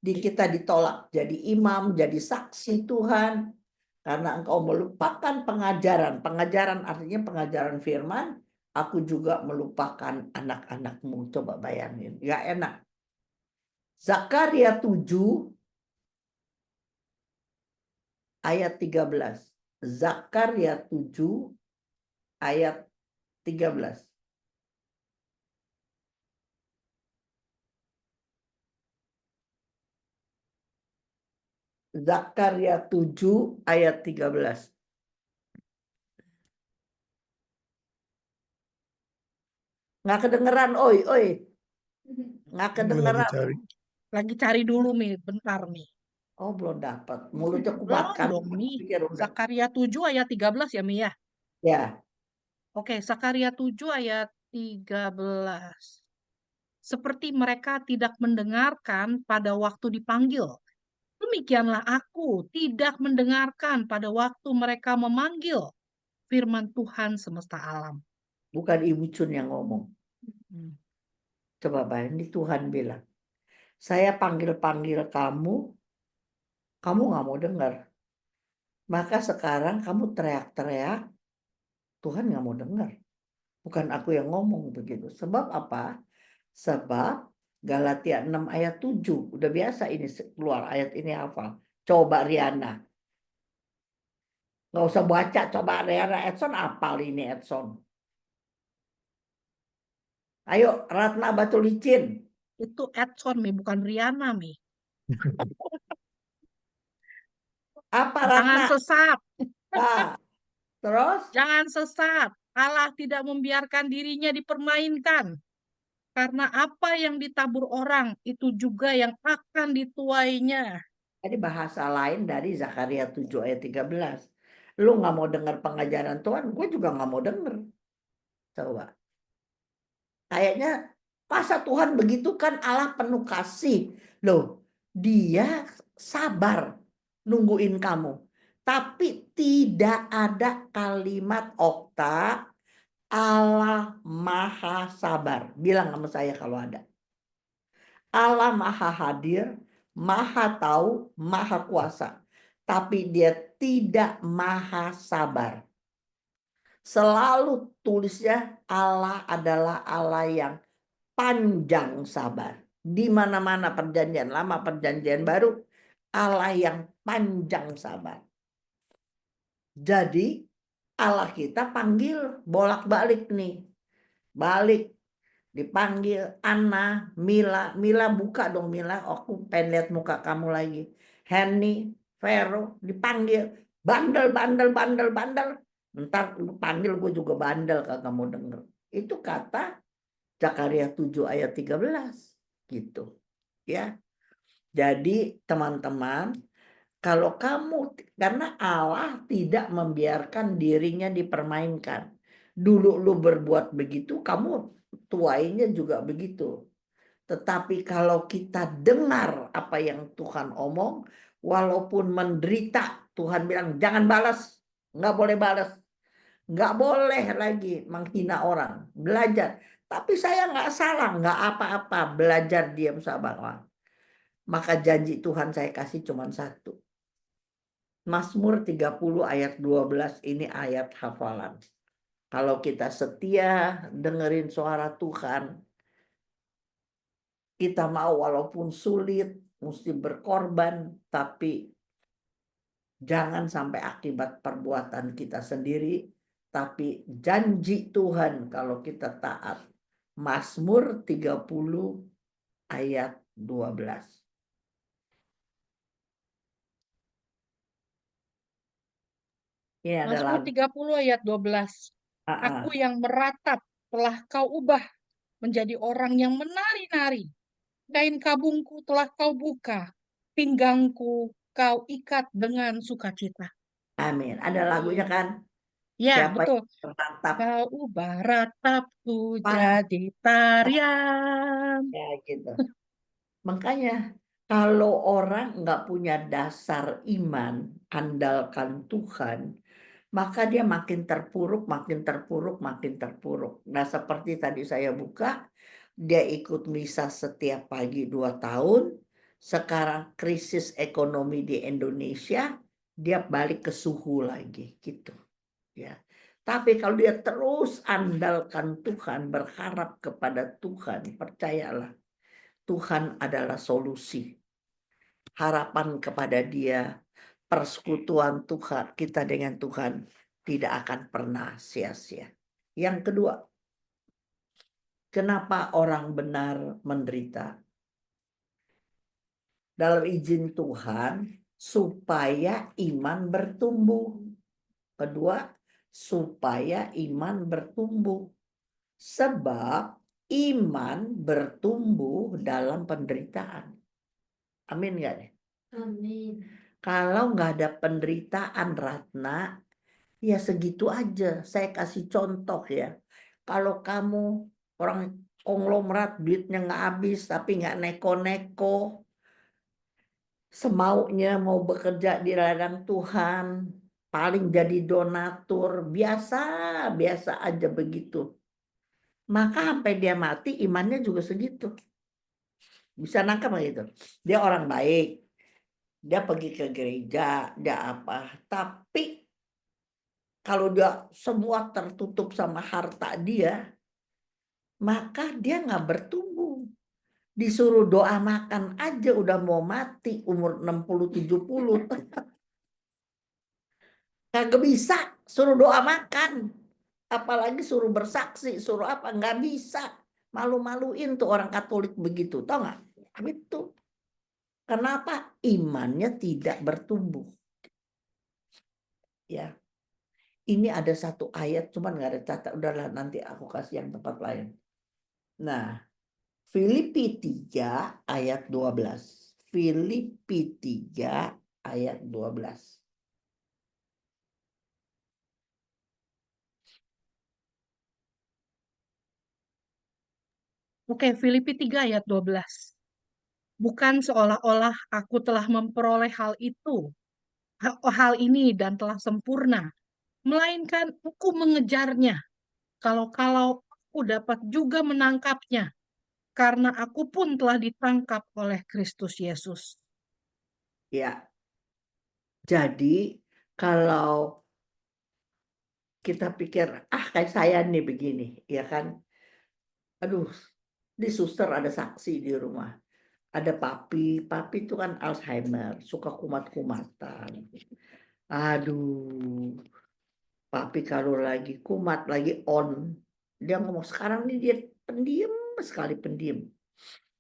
kita ditolak jadi imam, jadi saksi Tuhan. Karena engkau melupakan pengajaran. Pengajaran artinya pengajaran firman. Aku juga melupakan anak-anakmu. Coba bayangin. Gak enak. Zakaria 7 ayat 13. Zakaria 7 ayat 13. Zakaria 7 ayat 13. Nggak kedengeran, oi. Nggak Gue lagi kedengeran. cari. Lagi cari dulu nih, bentar nih. Oh, belum dapat. Mulutnya Belum kuatkan. dong, Mi. Pikir udah. Zakaria 7 ayat 13 ya, Mi ya? Ya, Oke, Zakaria 7 ayat 13. Seperti mereka tidak mendengarkan pada waktu dipanggil. Demikianlah aku tidak mendengarkan pada waktu mereka memanggil firman Tuhan semesta alam. bukan Ibu Cun yang ngomong. Hmm. Coba bayangin, ini Tuhan bilang, saya panggil-panggil kamu nggak mau dengar. Maka sekarang kamu teriak-teriak, Tuhan nggak mau dengar. Bukan aku yang ngomong begitu. Sebab apa? Sebab Galatia 6 ayat 7. Udah biasa ini keluar ayat ini hafal. Coba Riana. Nggak usah baca, coba Riana. Edson hafal ini Edson. Ayo Ratna Batu Licin. Itu Edson, Mi, bukan Riana, Mi. Apa Jangan Ratna? sesat. Ah, terus? Jangan sesat. Allah tidak membiarkan dirinya dipermainkan. Karena apa yang ditabur orang, itu juga yang akan dituainya. Jadi bahasa lain dari Zakaria 7 ayat 13. Lu nggak mau dengar pengajaran Tuhan, gue juga nggak mau dengar. Coba. Kayaknya masa Tuhan begitu, kan Allah penuh kasih. Loh, dia sabar nungguin kamu. Tapi tidak ada kalimat Okta, Allah maha sabar. Bilang sama saya kalau ada. Allah maha hadir, maha tahu, maha kuasa. Tapi dia tidak maha sabar. Selalu tulisnya Allah adalah Allah yang panjang sabar. Di mana-mana perjanjian lama, perjanjian baru, Allah yang panjang sabar. Jadi Allah kita panggil bolak-balik nih. Balik, dipanggil Anna, Mila. Mila buka dong Mila, aku pengen lihat muka kamu lagi. Henny, Vero, dipanggil. Bandel, bandel, bandel, bandel. Ntar lu panggil gue juga bandel kalau kamu denger. Itu kata Zakaria 7 ayat 13 gitu ya. Jadi teman-teman, kalau kamu, karena Allah tidak membiarkan dirinya dipermainkan. Dulu lu berbuat begitu, kamu tuainya juga begitu. Tetapi kalau kita dengar apa yang Tuhan omong, walaupun menderita, Tuhan bilang jangan balas, nggak boleh balas. Nggak boleh lagi menghina orang, belajar. Tapi saya nggak salah, nggak apa-apa, belajar diam sabar. Maka janji Tuhan saya kasih cuma satu. Mazmur 30 ayat 12 ini ayat hafalan. Kalau kita setia dengerin suara Tuhan, kita mau walaupun sulit, mesti berkorban, tapi jangan sampai akibat perbuatan kita sendiri, tapi janji Tuhan kalau kita taat. Mazmur 30 ayat 12. Ini adalah Mazmur 30 ayat 12. Aku yang meratap telah kau ubah menjadi orang yang menari-nari. Kain kabungku telah kau buka, pinggangku kau ikat dengan sukacita. amin. Ada lagunya kan? Ya, Siapa betul. yang meratap? Kau ubah ratapku Wah. jadi tarian. Ya gitu. Makanya kalau orang nggak punya dasar iman, andalkan Tuhan, maka dia makin terpuruk, makin terpuruk, makin terpuruk. Nah seperti tadi saya buka, dia ikut misa setiap pagi 2 tahun, sekarang krisis ekonomi di Indonesia, dia balik ke suhu lagi gitu. Ya. Tapi kalau dia terus andalkan Tuhan, berharap kepada Tuhan, percayalah, Tuhan adalah solusi. Harapan kepada Dia, persekutuan Tuhan kita dengan Tuhan tidak akan pernah sia-sia. Yang kedua, kenapa orang benar menderita? Dalam izin Tuhan supaya iman bertumbuh. Kedua, supaya iman bertumbuh. Sebab iman bertumbuh dalam penderitaan. Amin nggak nih? Amin. Kalau nggak ada penderitaan Ratna, ya segitu aja. Saya kasih contoh ya. Kalau kamu orang konglomerat duitnya nggak habis tapi nggak neko-neko, semaunya mau bekerja di ladang Tuhan, paling jadi donatur, biasa aja begitu. Maka sampai dia mati imannya juga segitu. Bisa nangkep nggak gitu? Dia orang baik, dia pergi ke gereja, dia apa. Tapi kalau dia semua tertutup sama harta dia, maka dia nggak bertumbuh. Disuruh doa makan aja udah mau mati umur 60-70. Kagak bisa suruh doa makan. Apalagi suruh bersaksi, suruh apa, nggak bisa. Malu-maluin tuh orang Katolik begitu, tau nggak? Gitu. Kenapa? Imannya tidak bertumbuh. Ya, ini ada satu ayat, cuman nggak ada catat. Udahlah, nanti aku kasih yang tempat lain. Nah, Filipi 3 ayat 12. Filipi 3 ayat 12. Oke, Filipi 3 ayat 12. Bukan seolah-olah aku telah memperoleh hal ini dan telah sempurna, melainkan aku mengejarnya. Kalau aku dapat juga menangkapnya, karena aku pun telah ditangkap oleh Kristus Yesus. Ya, jadi kalau kita pikir, kayak saya nih begini, ya kan? Aduh, di suster ada saksi di rumah. Ada papi itu kan Alzheimer, suka kumat-kumatan. Aduh, papi kalau lagi kumat, lagi on, dia ngomong sekarang nih dia pendiam sekali pendiam.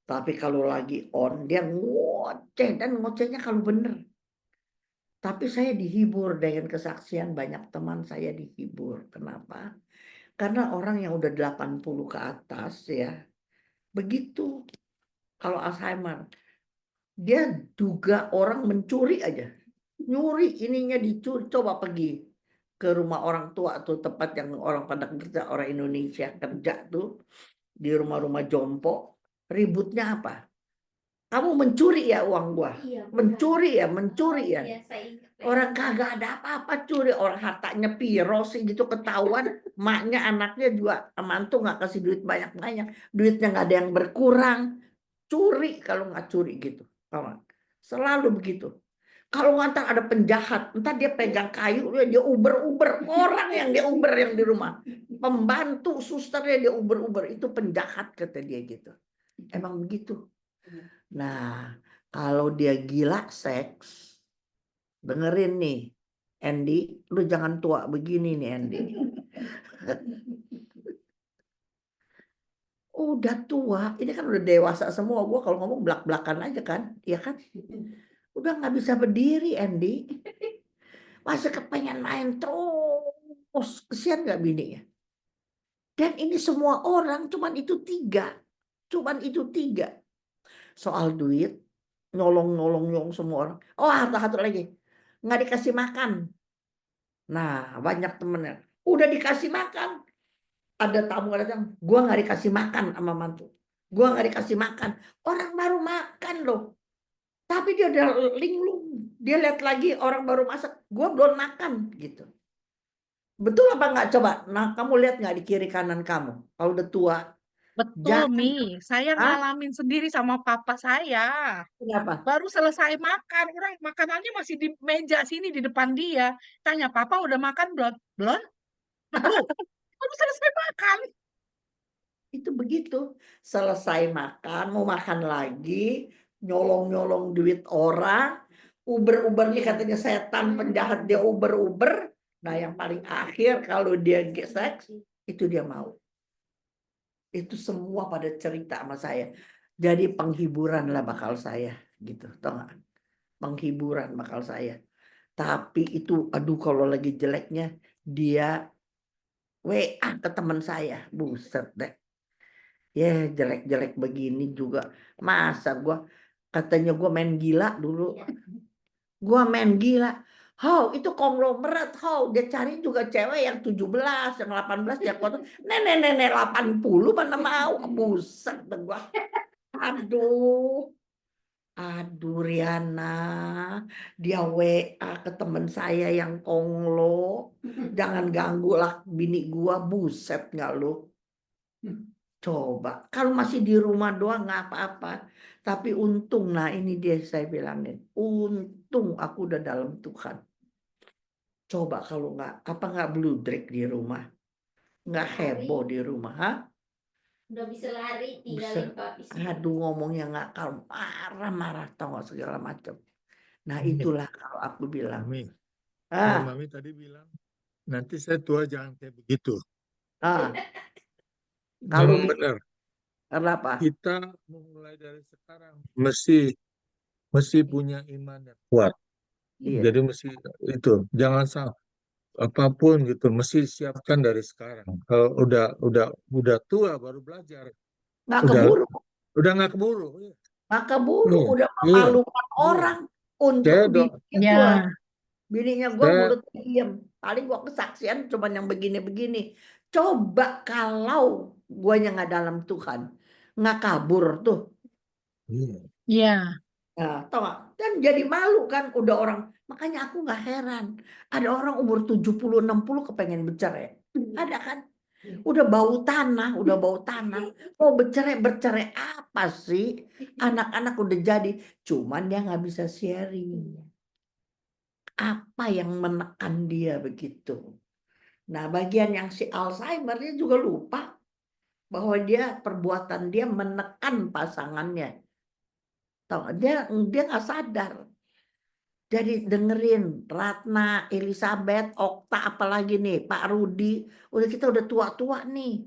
Tapi kalau lagi on, dia ngoceh dan ngocehnya kalau bener. Tapi saya dihibur dengan kesaksian banyak teman saya dihibur. Kenapa? Karena orang yang udah 80 ke atas ya, begitu. Kalau Alzheimer, dia duga orang mencuri aja. Nyuri ininya dicuri, coba pergi ke rumah orang tua tuh, tempat yang orang pada kerja, orang Indonesia kerja tuh, di rumah-rumah jompo, ributnya apa? Kamu mencuri ya uang gua? Iya, Mencuri ya, mencuri ya. Iya, saya ingat. Orang kagak ada apa-apa curi, orang hartanya piro sih gitu ketahuan, maknya anaknya juga mantu nggak kasih duit banyak-banyak, duitnya nggak ada yang berkurang, curi kalau nggak curi gitu, selalu begitu. Kalau ntar ada penjahat, ntar dia pegang kayu, dia uber-uber orang yang dia uber yang di rumah, pembantu susternya dia uber-uber, itu penjahat kata dia gitu. Emang begitu. Nah, kalau dia gila seks, dengerin nih, Andy, lu jangan tua begini nih Andy. Udah tua, ini kan udah dewasa semua. Gua kalau ngomong belak-belakan aja kan, ya kan? Udah nggak bisa berdiri Andy. Masih kepengen main terus. Kesian nggak bininya? Dan ini semua orang, cuman itu tiga. Soal duit, nyolong semua orang. Oh, satu lagi. Nggak dikasih makan. Nah, banyak temennya. Udah dikasih makan. Ada tamu datang, gue nggak dikasih makan sama mantu. Gue nggak dikasih makan. Orang baru makan loh. Tapi dia udah linglung. Dia lihat lagi orang baru masak. Gue belum makan gitu. Betul apa nggak coba? Nah, kamu lihat nggak di kiri kanan kamu? Kalau udah tua. Betul, Jangan. Mi. Saya Hah? ngalamin sendiri sama papa saya. Kenapa? Baru selesai makan, orang makanannya masih di meja sini di depan dia. Tanya, papa udah makan belum? Belum? Loh, baru selesai makan. Itu begitu. Selesai makan, mau makan lagi, nyolong-nyolong duit orang, uber-uber nih katanya setan penjahat, dia uber-uber. Nah, yang paling akhir kalau dia seks, itu dia mau. Itu semua pada cerita sama saya. Jadi penghiburan lah bakal saya gitu, tau gak? Penghiburan bakal saya. Tapi itu, aduh kalau lagi jeleknya dia WA ke teman saya, buset deh. Ya jelek-jelek begini juga, masa gua Katanya gue main gila dulu. Gua main gila. How itu konglomerat, how dia cari juga cewek yang 17, yang 18 dia kuat. Nenek 80 mana mau, buset dah gua. Aduh. Aduh Riana, dia WA ke temen saya yang konglo. Jangan ganggu lah bini gua, buset nggak lu? Coba, kalau masih di rumah doang nggak apa-apa. Tapi untung, nah ini dia saya bilangin. Untung aku udah dalam Tuhan. Coba kalau nggak bludrek di rumah. Nggak heboh di rumah. Hah? Udah bisa lari, Bisa. tinggalin papi semua. Aduh ngomongnya nggak kalem. Marah-marah tau nggak segala macam. Nah itulah kalau aku bilang. Mami, Ah, Mami tadi bilang, nanti saya tua jangan kayak begitu. ah. Kalau Memang benar. kenapa? Kita mulai dari sekarang mesti punya iman yang kuat. Iya. Jadi mesti itu, jangan salah apapun gitu, mesti siapkan dari sekarang. Kalau udah tua baru belajar, Nggak udah keburu. nggak keburu. Iya. Nggak keburu. Iya. Udah Iya. memalukan Iya. orang. Untuk Saya dong, bininya Ya, gua. Bininya gua saya mulut diem. Paling gua kesaksian cuman yang begini-begini. Coba kalau guanya nggak dalam Tuhan. Nggak kabur tuh. iya. ya, Nah, tau gak? Dan jadi malu kan udah orang. Makanya aku nggak heran. Ada orang umur 70-60 kepengen bercerai. Ada kan? Udah bau tanah. Oh bercerai apa sih? Anak-anak udah jadi. Cuman dia nggak bisa sharing. Apa yang menekan dia begitu? Nah bagian yang si Alzheimer dia juga lupa. Bahwa perbuatan dia menekan pasangannya. Tau gak? Dia nggak sadar. Jadi dengerin Ratna, Elizabeth, Okta, apalagi nih Pak Rudi. Kita udah tua-tua nih.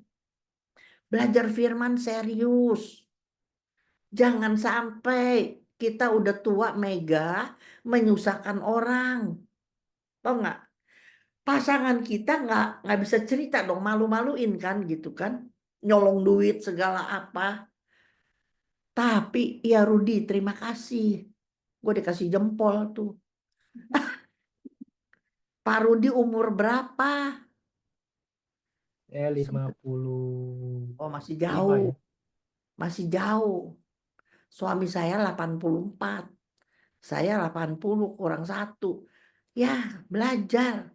Belajar firman serius. Jangan sampai kita udah tua mega menyusahkan orang. Tahu nggak? Pasangan kita nggak bisa cerita dong, malu-maluin kan gitu kan. Nyolong duit segala apa. Tapi ya Rudi terima kasih. Gue dikasih jempol tuh. Pak Rudi umur berapa? 50. Oh masih 5 ya. jauh. Masih jauh. Suami saya 84. Saya 80 kurang 1. Ya belajar.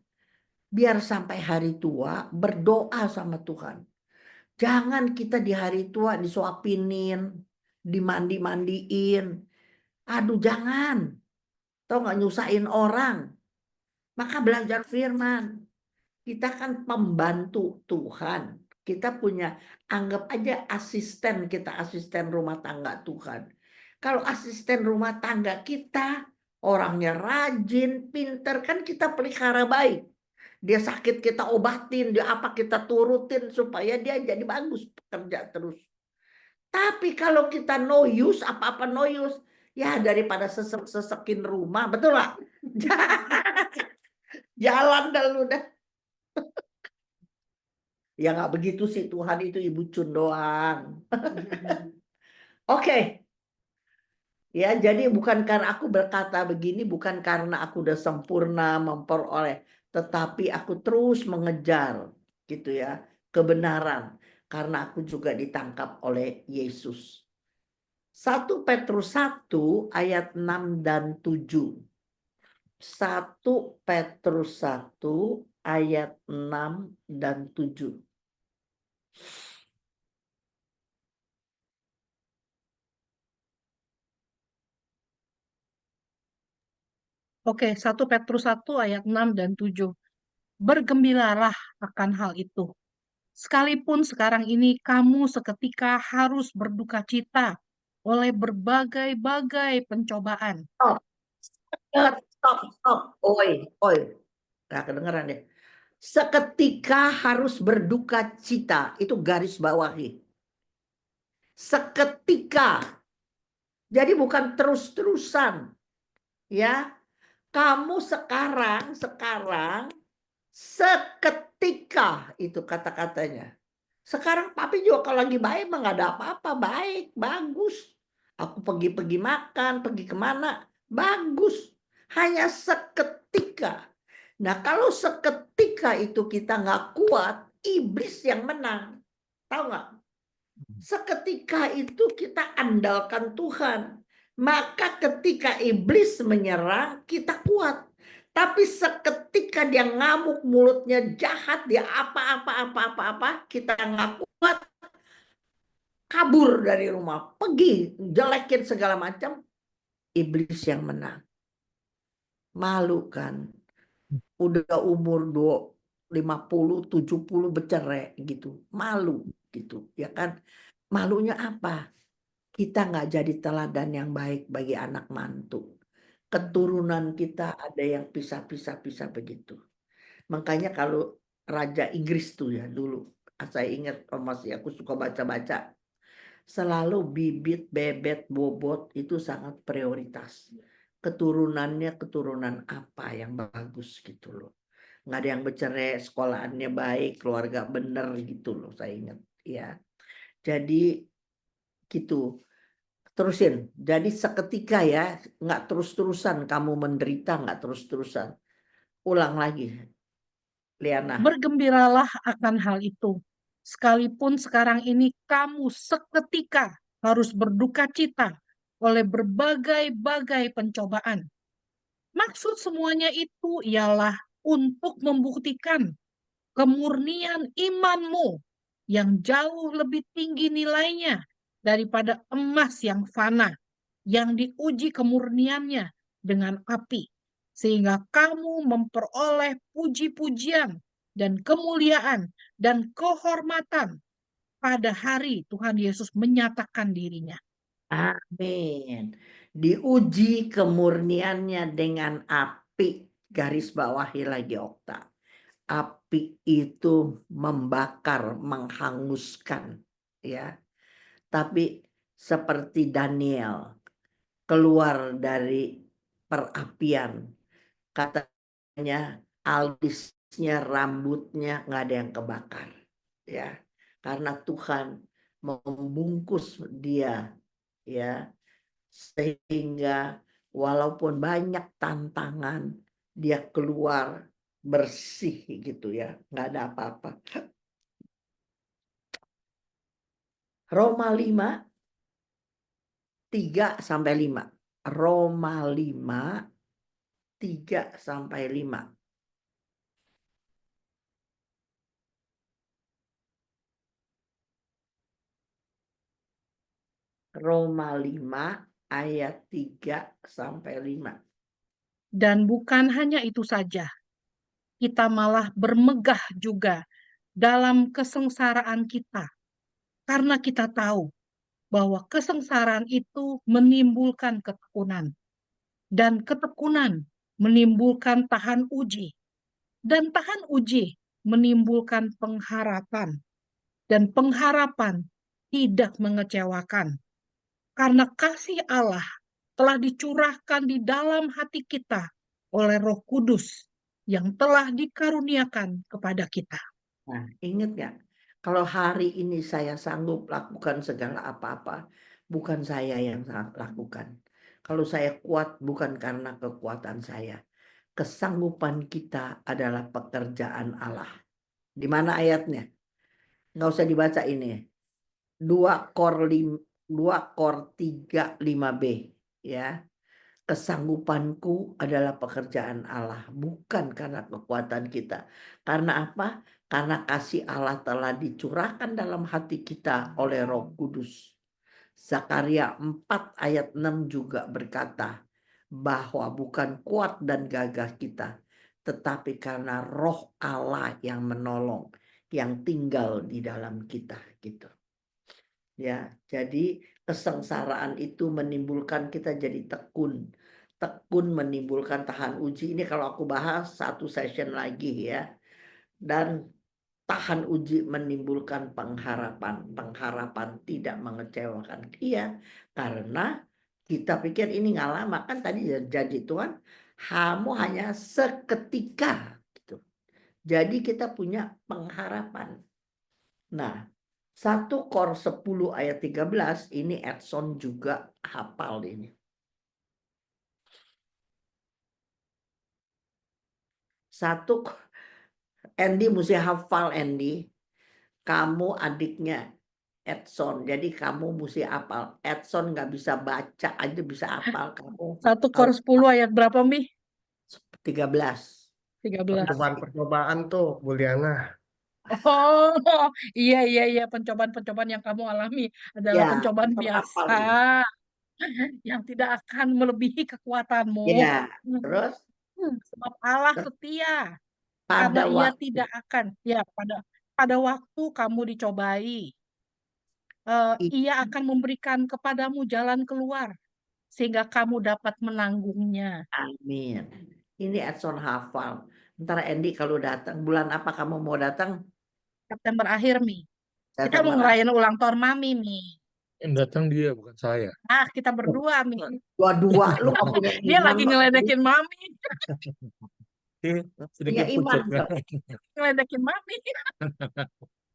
Biar sampai hari tua berdoa sama Tuhan. Jangan kita di hari tua disuapinin. Dimandi-mandiin. Aduh jangan. Tahu nggak nyusahin orang. Maka belajar firman. Kita kan pembantu Tuhan. Kita punya, anggap aja asisten kita, asisten rumah tangga Tuhan. Kalau asisten rumah tangga kita, orangnya rajin, pinter, kan kita pelihara baik. Dia sakit kita obatin, dia apa kita turutin supaya dia jadi bagus bekerja terus. Tapi kalau kita no use, apa-apa no use, ya daripada sesek-sesekin rumah, betul lah. Jalan dah lu dah. Ya nggak begitu sih, Tuhan itu Ibu Cun doang. Oke. Ya, jadi bukan karena aku berkata begini, bukan karena aku udah sempurna memperoleh, tetapi aku terus mengejar gitu ya, kebenaran karena aku juga ditangkap oleh Yesus. 1 Petrus 1 ayat 6 dan 7. 1 Petrus 1 ayat 6 dan 7. Oke, 1 Petrus 1 ayat 6 dan 7. Bergembiralah akan hal itu. Sekalipun sekarang ini kamu seketika harus berduka cita oleh berbagai-bagai pencobaan. Stop. Oi. Nggak kedengeran deh. Seketika harus berduka cita. Itu garis bawahi. Seketika. Jadi bukan terus-terusan. Ya. Kamu sekarang seketika itu kata-katanya. Sekarang papi juga kalau lagi baik mah nggak ada apa-apa, baik, bagus. Aku pergi makan, pergi kemana, bagus. Hanya seketika. Nah, kalau seketika itu kita nggak kuat, iblis yang menang. Tahu nggak? Seketika itu kita andalkan Tuhan. Maka ketika iblis menyerang, kita kuat. Tapi seketika dia ngamuk, mulutnya jahat, dia apa-apa, kita nggak kuat, kabur dari rumah, pergi, jelekin segala macam, iblis yang menang. Malu kan? Udah umur 50, 70 bercerai gitu. Malu gitu, ya kan? Malunya apa? Kita nggak jadi teladan yang baik bagi anak mantu. Keturunan kita ada yang pisah begitu. Makanya kalau Raja Inggris tuh ya dulu, saya ingat masih aku suka baca-baca, selalu bibit, bebet, bobot itu sangat prioritas. Keturunannya keturunan apa yang bagus gitu loh. Nggak ada yang bercerai, sekolahannya baik, keluarga bener gitu loh, saya ingat ya. Jadi gitu. Terusin. Jadi seketika ya, nggak terus-terusan kamu menderita, nggak terus-terusan. Ulang lagi, Liana. Bergembiralah akan hal itu. Sekalipun sekarang ini kamu seketika harus berduka cita oleh berbagai-bagai pencobaan. Maksud semuanya itu ialah untuk membuktikan kemurnian imanmu yang jauh lebih tinggi nilainya daripada emas yang fana, yang diuji kemurniannya dengan api, sehingga kamu memperoleh puji-pujian dan kemuliaan dan kehormatan pada hari Tuhan Yesus menyatakan dirinya. Amin. Diuji kemurniannya dengan api. Garis bawahi lagi, Okta. Api itu membakar, menghanguskan, ya. Tapi seperti Daniel keluar dari perapian, katanya alisnya, rambutnya nggak ada yang kebakar, ya, karena Tuhan membungkus dia, ya, sehingga walaupun banyak tantangan dia keluar bersih gitu ya, nggak ada apa-apa. Roma 5 3-5. Roma 5 3-5. Roma 5 ayat 3-5. Dan bukan hanya itu saja, kita malah bermegah juga dalam kesengsaraan kita, karena kita tahu bahwa kesengsaraan itu menimbulkan ketekunan, dan ketekunan menimbulkan tahan uji, dan tahan uji menimbulkan pengharapan, dan pengharapan tidak mengecewakan, karena kasih Allah telah dicurahkan di dalam hati kita oleh Roh Kudus yang telah dikaruniakan kepada kita. Nah, ingat gak? Kalau hari ini saya sanggup lakukan segala apa-apa, bukan saya yang lakukan. Kalau saya kuat bukan karena kekuatan saya. Kesanggupan kita adalah pekerjaan Allah. Di mana ayatnya? Nggak usah dibaca ini. 2 Kor 3:5b, ya. Kesanggupanku adalah pekerjaan Allah, bukan karena kekuatan kita. Karena apa? Karena kasih Allah telah dicurahkan dalam hati kita oleh Roh Kudus. Zakaria 4 ayat 6 juga berkata bahwa bukan kuat dan gagah kita, tetapi karena Roh Allah yang menolong, yang tinggal di dalam kita gitu. Ya, jadi kesengsaraan itu menimbulkan kita jadi tekun. Tekun menimbulkan tahan uji. Ini kalau aku bahas satu session lagi ya. Dan tahan uji menimbulkan pengharapan. Pengharapan tidak mengecewakan. Iya, karena kita pikir ini nggak lama. Kan tadi janji Tuhan, kamu hanya seketika. Gitu. Jadi kita punya pengharapan. Nah, 1 Kor 10 ayat 13 ini Edson juga hafal ini. Satu Andy mesti hafal Andy. Kamu adiknya Edson, jadi kamu mesti hafal. Edson nggak bisa baca aja bisa hafal kamu. 1 Kor 10 ayat berapa, Mi? 13. 13. Percobaan-percobaan tuh, Bu Liana. Oh, iya, pencobaan-pencobaan yang kamu alami adalah Ya, pencobaan Edson hafal biasa ini. yang tidak akan melebihi kekuatanmu. Ya, terus Sebab Allah setia, karena pada Ia waktu tidak akan, ya pada waktu kamu dicobai, Ia akan memberikan kepadamu jalan keluar sehingga kamu dapat menanggungnya. amin. Ini Edson hafal. Ntar Andy kalau datang, bulan apa kamu mau datang? September akhir, Mi. Kita mau September. ngerayain ulang tahun Mami, Mi. Yang datang dia bukan saya. Ah, kita berdua, Mi. Dua-dua lu nggak punya Dia iman. lagi ngeledekin Mami. Punya Sedikit iman. pucat kan. Ngeledekin Mami.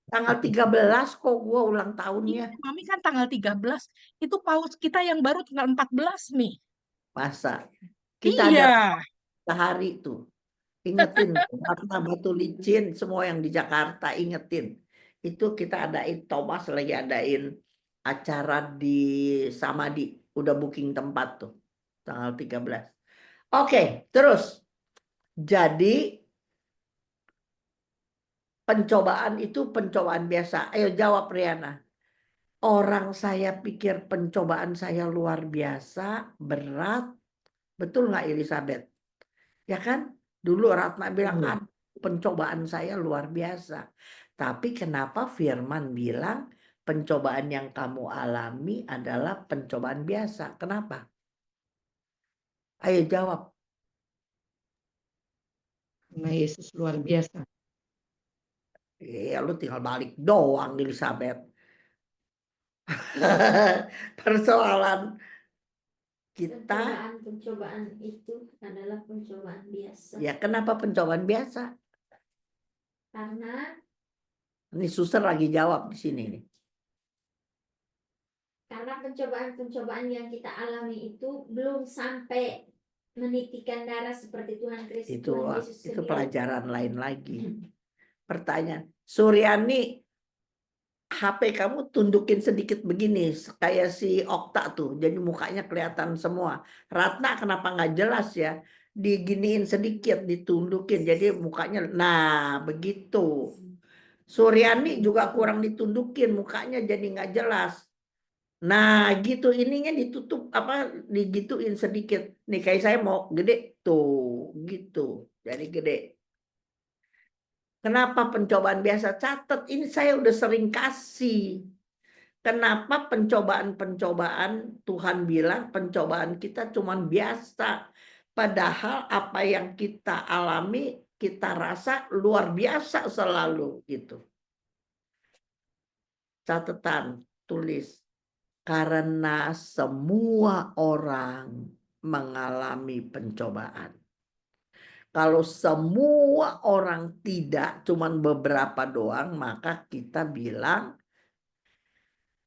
Tanggal 13 kok gua ulang tahunnya. Mami kan tanggal 13. Itu paus kita yang baru tanggal 14, Mi. Masa? Kita ada Iya. sehari tuh. Ingetin, Ratna Batu Licin, semua yang di Jakarta ingetin. Itu kita adain, Thomas lagi adain acara di Samadi. Udah booking tempat tuh. Tanggal 13. Oke, terus. Jadi pencobaan itu pencobaan biasa. Ayo jawab Riana. Orang saya pikir pencobaan saya luar biasa, berat. Betul nggak Elizabeth? Ya kan? Dulu Ratna bilang, pencobaan saya luar biasa. Tapi kenapa Firman bilang pencobaan yang kamu alami adalah pencobaan biasa? Kenapa? Ayo jawab. Karena Yesus luar biasa. Ya lu tinggal balik doang Elizabeth. Persoalan kita, Pencobaan itu adalah pencobaan biasa. ya kenapa pencobaan biasa? Karena Ini suster lagi jawab di sini nih. karena pencobaan-pencobaan yang kita alami itu belum sampai menitikan darah seperti Tuhan Kristus, Tuhan Yesus Itu sendiri. pelajaran lain lagi. Pertanyaan, Suryani, HP kamu tundukin sedikit begini, kayak si Okta tuh, jadi mukanya kelihatan semua. Ratna kenapa nggak jelas ya? Diginiin sedikit, ditundukin, jadi mukanya, nah begitu. Suryani juga kurang ditundukin, mukanya jadi nggak jelas. Nah gitu, ininya ditutup apa, digituin sedikit. Nih kayak saya mau gede tuh, gitu, jadi gede. Kenapa pencobaan biasa? Catat, ini saya udah sering kasih. Kenapa pencobaan-pencobaan Tuhan bilang pencobaan kita cuma biasa. Padahal apa yang kita alami, kita rasa luar biasa selalu gitu. Catatan, tulis. Karena semua orang mengalami pencobaan. Kalau semua orang tidak, cuman beberapa doang, maka kita bilang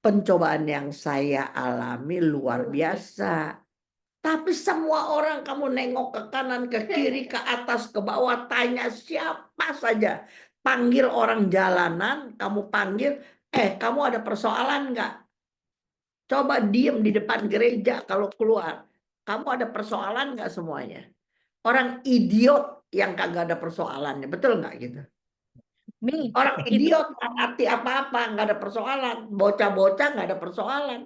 pencobaan yang saya alami luar biasa. Tapi semua orang kamu nengok ke kanan, ke kiri, ke atas, ke bawah, tanya siapa saja. Panggil orang jalanan, kamu panggil, kamu ada persoalan nggak? Coba diem di depan gereja kalau keluar. Kamu ada persoalan nggak semuanya? Orang idiot yang kagak ada persoalannya, betul nggak gitu? Mi, Orang itu idiot nggak ngerti apa-apa, nggak ada persoalan. Bocah-bocah nggak ada persoalan.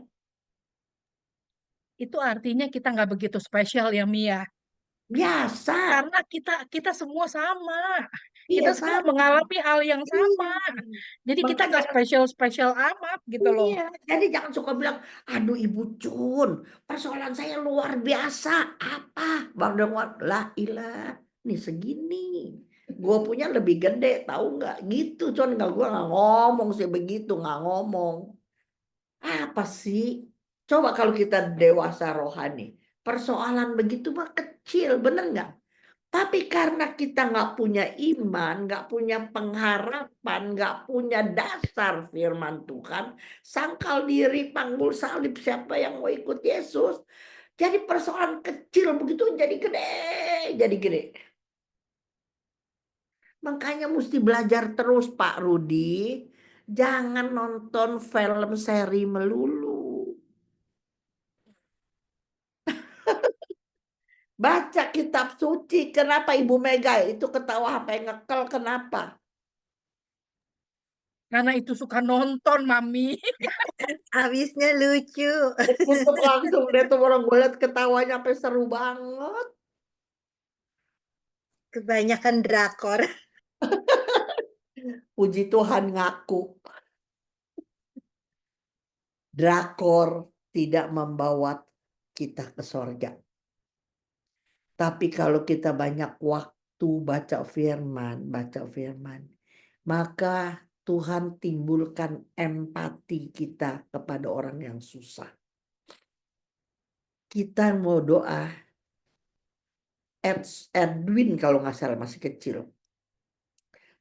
itu artinya kita nggak begitu spesial ya, Mi ya. Biasa. Karena kita semua sama. Iya, Kita semua sama. mengalami hal yang sama. Iya. Jadi kita nggak spesial-spesial amat gitu loh. Iya, jadi jangan suka bilang, aduh Ibu Cun, persoalan saya luar biasa. Apa? Bang Dengwan, lah ilah, nih segini. Gue punya lebih gede, tahu nggak? Gitu, Cun, nggak, gue nggak ngomong sih begitu, nggak ngomong. Apa sih? Coba kalau kita dewasa rohani, persoalan begitu mah kecil, bener nggak? Tapi karena kita nggak punya iman, nggak punya pengharapan, nggak punya dasar firman Tuhan, sangkal diri, panggul salib, siapa yang mau ikut Yesus? Jadi persoalan kecil begitu jadi gede, jadi gede. Makanya mesti belajar terus Pak Rudi. Jangan nonton film seri melulu. Baca kitab suci. Kenapa Ibu Mega itu ketawa sampai ngekel? Kenapa? Karena itu suka nonton, Mami. Habisnya lucu. Tutup langsung deh tuh orang gue liat ketawanya sampai seru banget. Kebanyakan drakor. Puji Tuhan ngaku. Drakor tidak membawa kita ke sorga. Tapi kalau kita banyak waktu baca firman, maka Tuhan timbulkan empati kita kepada orang yang susah. Kita mau doa, Edwin kalau nggak salah masih kecil.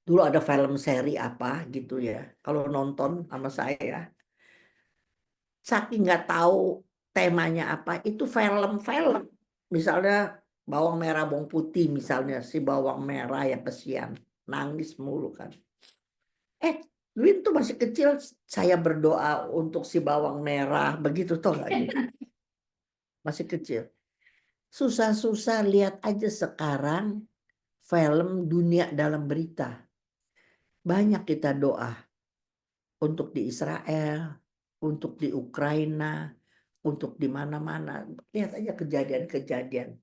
Dulu ada film seri apa gitu ya. Kalau nonton sama saya, saking nggak tahu temanya apa, itu film-film. Misalnya bawang merah, bawang putih, misalnya si bawang merah yang kesian, nangis mulu kan. Edwin tuh masih kecil, saya berdoa untuk si bawang merah, begitu toh gak gitu. Masih kecil. Susah-susah lihat aja sekarang film dunia dalam berita. Banyak kita doa untuk di Israel, untuk di Ukraina, untuk di mana-mana. Lihat aja kejadian-kejadian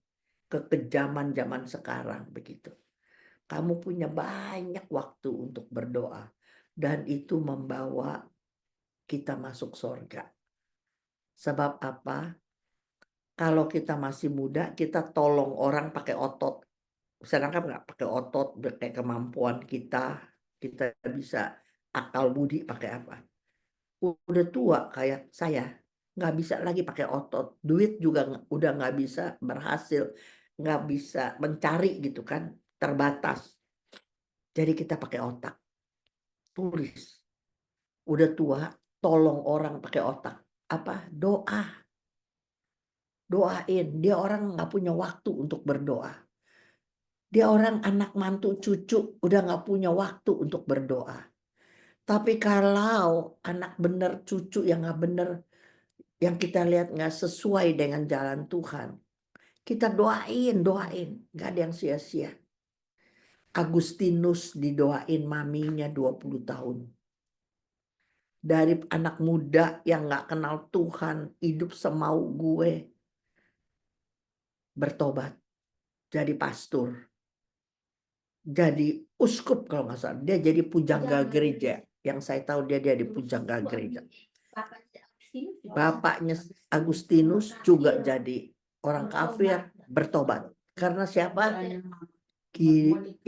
kekejaman zaman sekarang begitu. Kamu punya banyak waktu untuk berdoa dan itu membawa kita masuk surga. Sebab apa? Kalau kita masih muda, kita tolong orang pakai otot. Sedangkan nggak pakai otot, pakai kemampuan kita bisa akal budi pakai apa? Udah tua kayak saya, nggak bisa lagi pakai otot. Duit juga udah nggak bisa berhasil, nggak bisa mencari gitu kan, terbatas. Jadi kita pakai otak, tulis. Udah tua, tolong orang pakai otak. Apa? Doa. Doain. Dia orang nggak punya waktu untuk berdoa. Dia orang anak mantu cucu udah nggak punya waktu untuk berdoa. Tapi kalau anak bener cucu yang nggak bener, yang kita lihat nggak sesuai dengan jalan Tuhan, kita doain, nggak ada yang sia-sia. Agustinus didoain maminya 20 tahun. Dari anak muda yang nggak kenal Tuhan, hidup semau gue, bertobat, jadi pastor, jadi uskup kalau nggak salah. Dia jadi pujangga gereja. Yang saya tahu dia di pujangga gereja. Bapaknya Agustinus juga jadi orang kafir, bertobat. Karena siapa?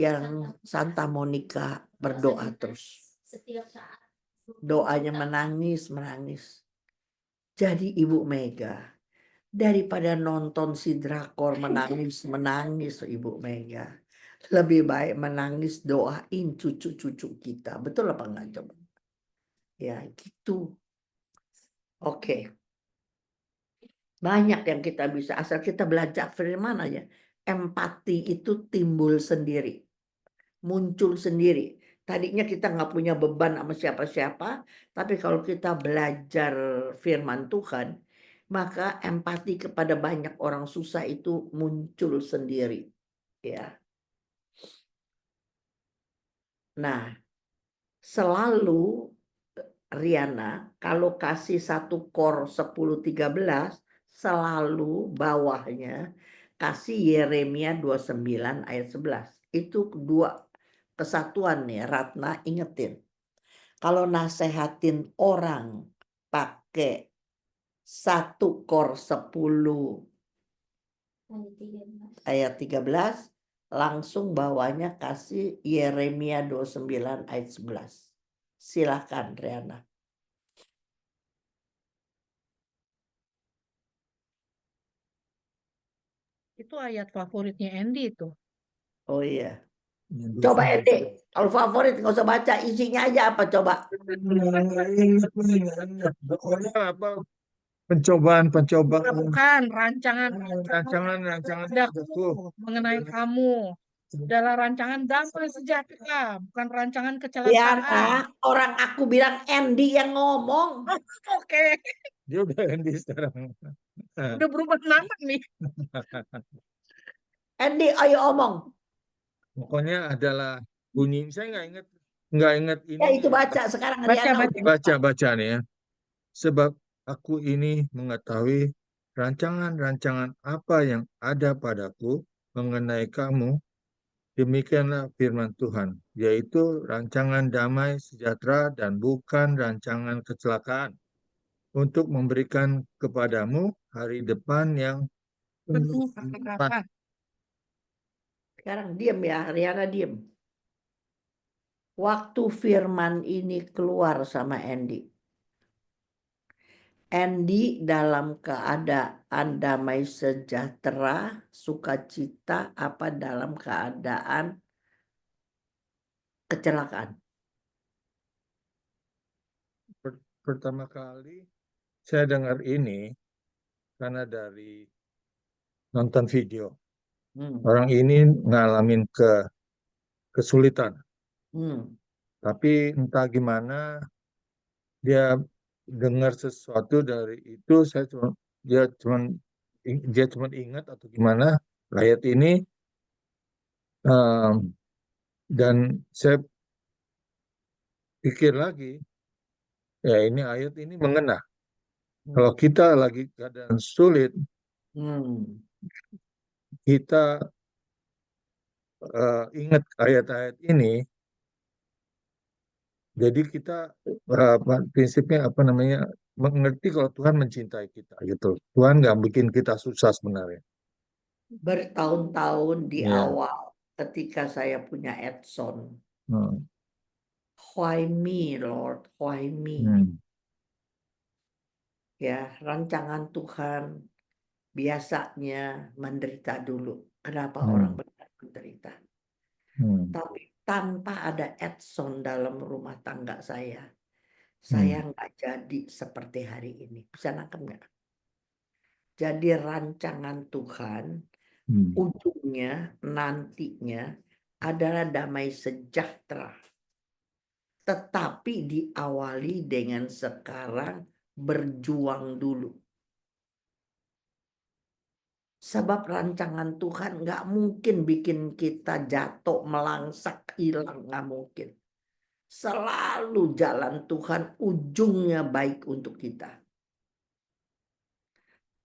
Yang Santa Monica berdoa terus. Doanya menangis. Jadi Ibu Mega, daripada nonton si drakor menangis Ibu Mega, lebih baik menangis doain cucu-cucu kita. Betul apa enggak coba? Ya gitu. Oke. Banyak yang kita bisa, asal kita belajar firman aja. Empati itu timbul sendiri, muncul sendiri. Tadinya kita nggak punya beban sama siapa-siapa, tapi kalau kita belajar firman Tuhan, maka empati kepada banyak orang susah itu muncul sendiri. Ya. Nah, selalu Riana, kalau kasih satu kor 10-13, selalu bawahnya kasih Yeremia 29 ayat 11. Itu dua kesatuan nih, Ratna ingetin. Kalau nasehatin orang pakai satu kor 10 ayat 13, langsung bawahnya kasih Yeremia 29 ayat 11. Silakan Riana. Itu ayat favoritnya Andy itu. Oh iya. Yang Coba dosen Edi, kalau favorit nggak usah baca, isinya aja apa coba? Nggak ingat. Pokoknya apa pencobaan Bukan rancangan rancangan padaku mengenai kamu. Adalah rancangan damai sejahtera, bukan rancangan kecelakaan. Diana, orang aku bilang Andy yang ngomong. Oke, dia udah Andy sekarang. udah berubah nama nih. Andy, ayo omong. Pokoknya adalah bunyi, saya nggak ingat Ya ini. itu baca sekarang Baca, Riana baca. Baca nih ya. Sebab aku ini mengetahui rancangan-rancangan apa yang ada padaku mengenai kamu. Demikianlah firman Tuhan, yaitu rancangan damai sejahtera dan bukan rancangan kecelakaan, untuk memberikan kepadamu hari depan yang Penuh penuh harapan. Sekarang diem ya, Riana diem. Waktu firman ini keluar sama Andy. Andy dalam keadaan damai sejahtera, sukacita, apa dalam keadaan kecelakaan? Pertama kali saya dengar ini karena dari nonton video. Orang ini ngalamin kesulitan. Tapi entah gimana dia dengar sesuatu dari itu, dia cuma ingat atau gimana ayat ini, dan saya pikir lagi, ya ini ayat ini mengena. Kalau kita lagi keadaan sulit, kita ingat ayat-ayat ini, jadi kita prinsipnya apa namanya, mengerti kalau Tuhan mencintai kita gitu. Tuhan nggak bikin kita susah sebenarnya. Bertahun-tahun di Ya. awal ketika saya punya Edson, Hmm. why me Lord, why me? Ya, rancangan Tuhan biasanya menderita dulu. Kenapa orang benar menderita? Tapi tanpa ada Edson dalam rumah tangga saya nggak jadi seperti hari ini. Bisa nangkep nggak? Jadi rancangan Tuhan ujungnya nantinya adalah damai sejahtera. Tetapi diawali dengan sekarang berjuang dulu. Sebab rancangan Tuhan nggak mungkin bikin kita jatuh, melangsak, hilang. Nggak mungkin. Selalu jalan Tuhan ujungnya baik untuk kita.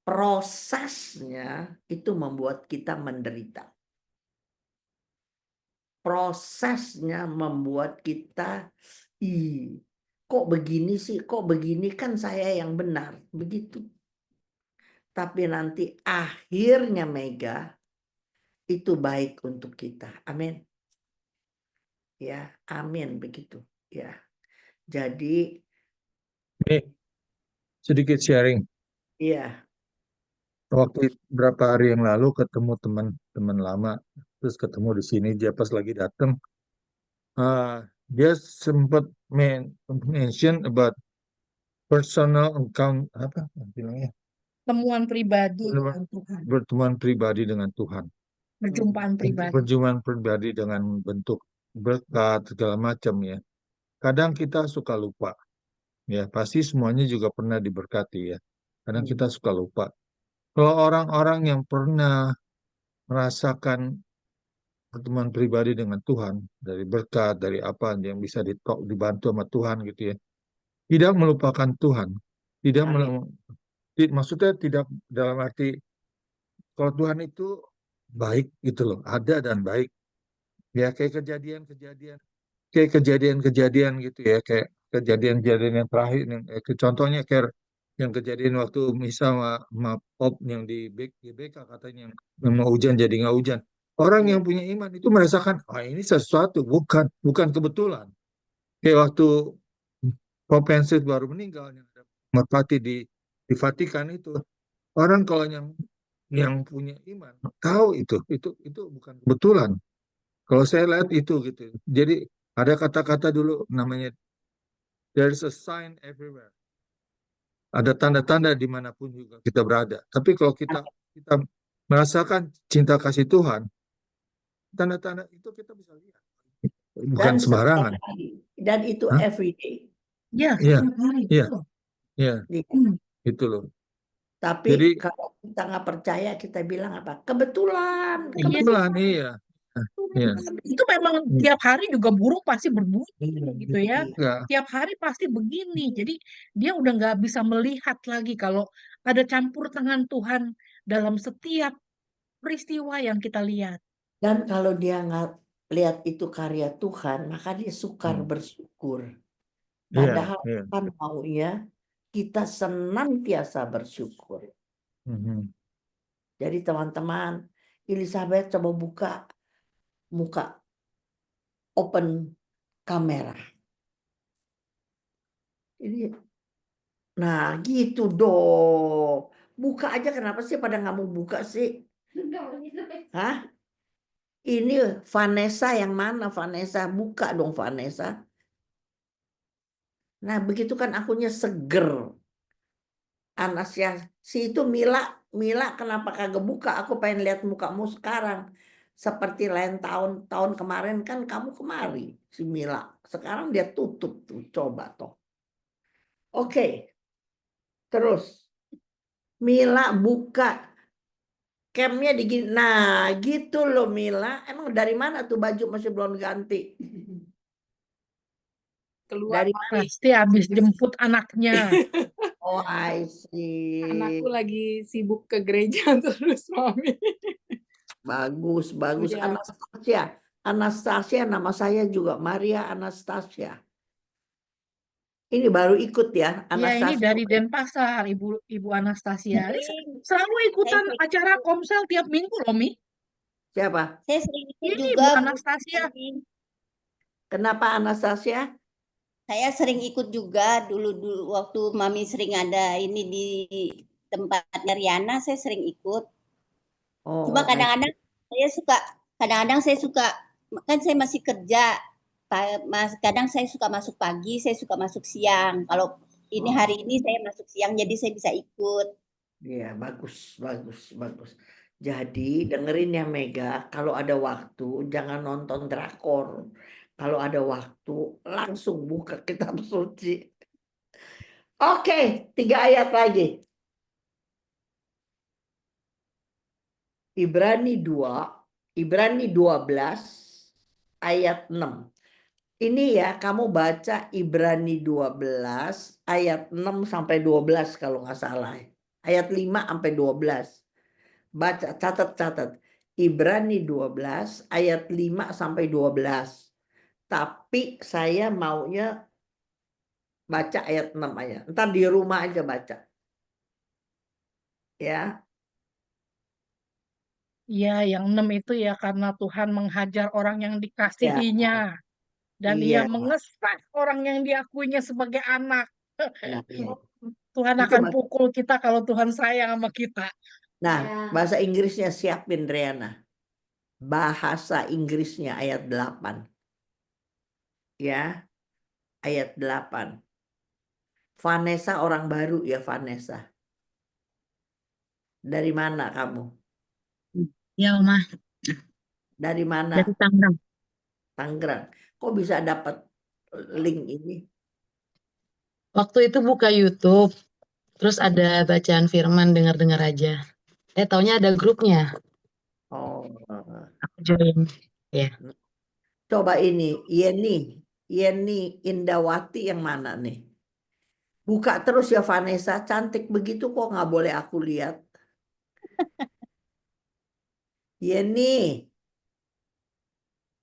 Prosesnya itu membuat kita menderita. Prosesnya membuat kita, kok begini sih, kok begini, kan saya yang benar. Begitu. Tapi nanti akhirnya Mega itu baik untuk kita. Amin. Ya, amin begitu. Ya. Jadi Ini sedikit sharing. iya. Waktu berapa hari yang lalu ketemu teman lama, terus ketemu di sini, dia pas lagi datang, dia sempat mention about personal account, apa bilangnya? Temuan pribadi dengan Tuhan. Pertemuan pribadi dengan Tuhan. Perjumpaan pribadi. Perjumpaan pribadi dengan bentuk berkat segala macam ya. Kadang kita suka lupa. Ya, pasti semuanya juga pernah diberkati ya. Kadang kita suka lupa. Kalau orang-orang yang pernah merasakan pertemuan pribadi dengan Tuhan, dari berkat, dari apa yang bisa dibantu sama Tuhan gitu ya, tidak melupakan Tuhan, maksudnya tidak dalam arti kalau Tuhan itu baik gitu loh, ada dan baik ya, kayak kejadian-kejadian gitu ya, kayak kejadian-kejadian yang terakhir, contohnya kayak yang kejadian waktu misal sama Pop yang di GBK katanya, yang mau hujan jadi nggak hujan. Orang yang punya iman itu merasakan, ini sesuatu, bukan kebetulan. Kayak waktu Pop Francis baru meninggal, yang ada merpati di Vatikan itu, orang kalau yang punya iman tahu itu bukan kebetulan. Kalau saya lihat itu gitu. Jadi ada kata-kata dulu namanya there's a sign everywhere. Ada tanda-tanda dimanapun juga kita berada. Tapi kalau kita merasakan cinta kasih Tuhan, tanda-tanda itu kita bisa lihat. Bukan Dan setiap sembarangan. hari. Dan itu Hah? everyday. Ya, Iya, setiap hari. iya, betul. iya, Hmm. itu loh. Tapi Jadi kalau kita nggak percaya, kita bilang apa? Kebetulan, Iya. kebetulan, iya, iya, Itu memang tiap hari juga burung pasti berbunyi gitu ya. enggak, Tiap hari pasti begini. Jadi dia udah nggak bisa melihat lagi kalau ada campur tangan Tuhan dalam setiap peristiwa yang kita lihat. Dan kalau dia nggak lihat itu karya Tuhan, maka dia sukar Hmm. bersyukur. iya, Padahal iya. Tuhan maunya kita senantiasa bersyukur. Mhm. Jadi teman-teman, Elizabeth coba buka muka, open kamera. Ini, nah gitu dong. Buka aja, kenapa sih pada nggak mau buka sih? Hah? Ini Vanessa yang mana Vanessa? Buka dong Vanessa. Nah begitu kan akunya seger. Anasya, si itu Mila kenapa kagak buka? Aku pengen lihat mukamu sekarang. Seperti lain tahun kemarin kan kamu kemari si Mila. Sekarang dia tutup tuh, coba toh. Oke. Terus Mila buka camnya digini. Nah, gitu loh Mila. Emang dari mana tuh baju masih belum ganti? Keluar Dari Mami. Pasti habis jemput anaknya. Oh, I see. Anakku lagi sibuk ke gereja terus Mami. Bagus, bagus. Udah. Anastasia. Anastasia, nama saya juga Maria Anastasia. Ini baru ikut ya, Ya, ini Anastasia. dari Denpasar, Ibu Anastasia. Ini selalu ikutan acara Komsel tiap minggu loh, Mi. Siapa? Saya sering ikut Ini juga, Ibu Bu. Anastasia. Kenapa Anastasia? Saya sering ikut juga dulu waktu Mami sering ada ini di tempatnya Riana, saya sering ikut. Oh, Cuma kadang-kadang saya suka kan saya masih kerja. Kadang saya suka masuk pagi, saya suka masuk siang. Kalau ini hari ini saya masuk siang, jadi saya bisa ikut. iya, bagus, bagus, bagus. Jadi dengerin ya Mega, kalau ada waktu jangan nonton drakor. Kalau ada waktu langsung buka kitab suci. Oke, 3 ayat lagi. Ibrani 12 ayat 6. Ini ya, kamu baca Ibrani 12 ayat 6 sampai 12 kalau nggak salah. Ayat 5 sampai 12. Baca, catat. Ibrani 12 ayat 5 sampai 12. Tapi saya maunya baca ayat 6 aja. Ntar di rumah aja baca. Ya. Ya, yang 6 itu ya karena Tuhan menghajar orang yang dikasihinya. Dan Iya. ia mengesak orang yang diakuinya sebagai anak. Nah, iya. Tuhan Itu akan pukul kita kalau Tuhan sayang sama kita. Nah, Ya. bahasa Inggrisnya siapin Riana. Bahasa Inggrisnya ayat 8. Ya, ayat 8. Vanessa orang baru ya Vanessa. Dari mana kamu? Ya, Oma. Dari mana? Dari Tangerang. Tangerang. Kok bisa dapat link ini? Waktu itu buka YouTube, terus ada bacaan firman, dengar-dengar aja. Taunya ada grupnya, Oh, aku join. Ya, coba ini Yeni Indawati yang mana nih? Buka terus ya Vanessa, cantik begitu kok nggak boleh aku lihat. Yeni,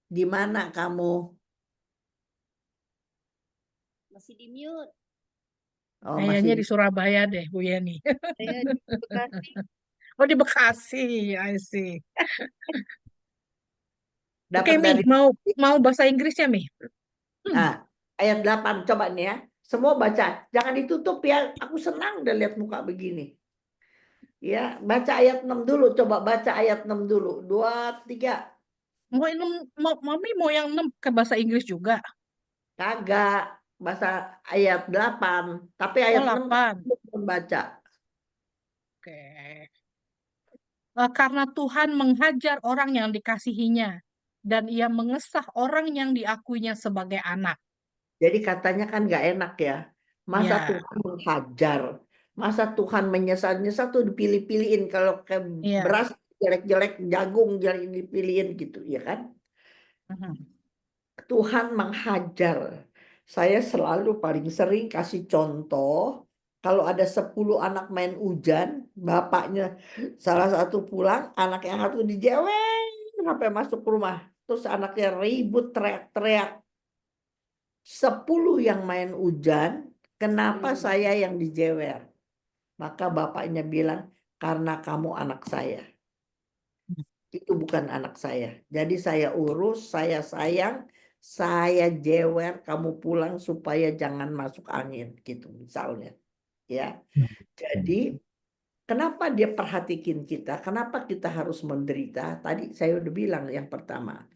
di mana kamu? Masih di mute. Oh, Kayaknya masih di Surabaya deh, Bu Yeni. Saya di Bekasi. Oh, di Bekasi, I see. Oke, dapat Mi, dari mau bahasa Inggrisnya, Mi? ayat 8 coba nih ya. Semua baca, jangan ditutup ya. Aku senang udah lihat muka begini. Ya, baca ayat 6 dulu, coba baca ayat 6 dulu. 2, 3. Mami mau yang 6 ke bahasa Inggris juga. Kagak, bahasa ayat 8. Tapi Oh, ayat 6 kan 8. belum baca. Oke. Karena Tuhan menghajar orang yang dikasihinya, dan ia mengesah orang yang diakuinya sebagai anak. Jadi katanya kan nggak enak ya. Masa Ya, Tuhan menghajar, masa Tuhan menyesal-nyesal tuh dipilih-pilihin. Kalau kayak iya. beras jelek-jelek, jagung jelek dipilihin gitu, ya kan? Mhm. Tuhan menghajar. Saya selalu paling sering kasih contoh, kalau ada 10 anak main hujan, bapaknya salah satu pulang, anak yang satu dijeweng sampai masuk rumah. Terus anaknya ribut, teriak-teriak. 10 yang main hujan, kenapa saya yang dijewer? Maka bapaknya bilang, karena kamu anak saya. Itu bukan anak saya. Jadi saya urus, saya sayang, saya jewer, kamu pulang supaya jangan masuk angin gitu misalnya. Ya. Jadi kenapa dia perhatikan kita? Kenapa kita harus menderita? Tadi saya udah bilang yang pertama,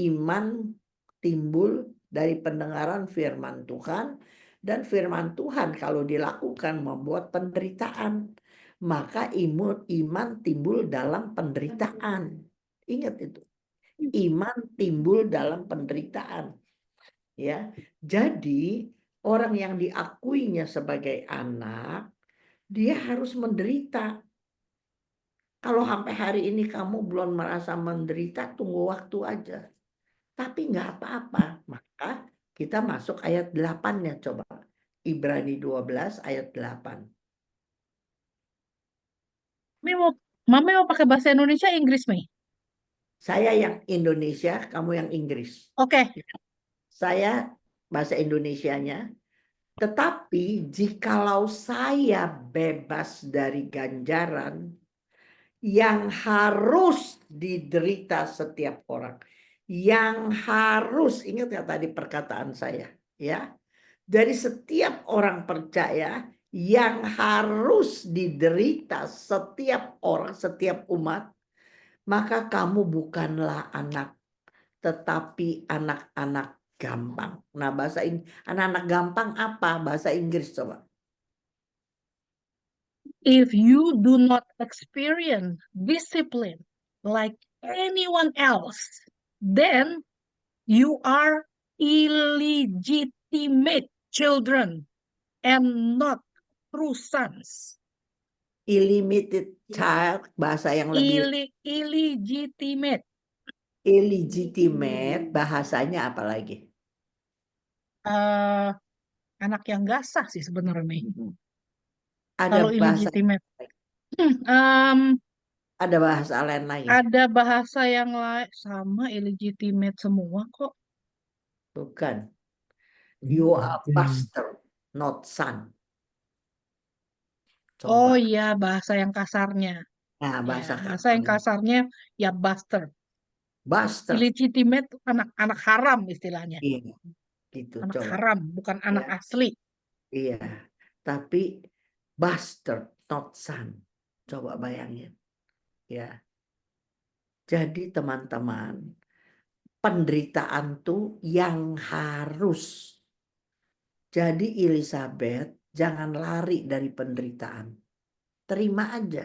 iman timbul dari pendengaran firman Tuhan, dan firman Tuhan kalau dilakukan membuat penderitaan. Maka iman timbul dalam penderitaan. Ingat itu. Iman timbul dalam penderitaan. Ya. Jadi orang yang diakuinya sebagai anak, dia harus menderita. Kalau sampai hari ini kamu belum merasa menderita, tunggu waktu aja. Tapi nggak apa-apa. Maka kita masuk ayat 8-nya coba. Ibrani 12 ayat 8. Mami mau pakai bahasa Indonesia, Inggris, Mi? Saya yang Indonesia, kamu yang Inggris. Oke. Saya bahasa Indonesianya. Tetapi jikalau saya bebas dari ganjaran yang harus diderita setiap orang. Yang harus, ingat ya tadi perkataan saya, ya. Dari setiap orang percaya yang harus diderita setiap orang, setiap umat, maka kamu bukanlah anak, tetapi anak-anak gampang. Nah, bahasa anak-anak gampang apa? Bahasa Inggris coba. If you do not experience discipline like anyone else, then you are illegitimate children and not true sons. Illimited child, bahasa yang lebih Illegitimate. illegitimate, bahasanya apa lagi? Anak yang gak sah sih sebenarnya, Mi. Ada Kalau bahasa, illegitimate. ada bahasa lain lagi. Ada bahasa yang lain sama illegitimate semua kok. Bukan. You are bastard, not son. Oh Coba. iya, bahasa yang kasarnya. Nah, Ya, bahasa bahasa yang kasarnya. kasarnya ya bastard. Bastard. Illegitimate anak haram istilahnya. Iya, gitu. Anak Coba. haram, bukan anak Ya. asli. Iya, tapi bastard, not son. Coba bayangin. Ya. Jadi teman-teman, penderitaan tuh yang harus. Jadi Elizabeth, jangan lari dari penderitaan. Terima aja.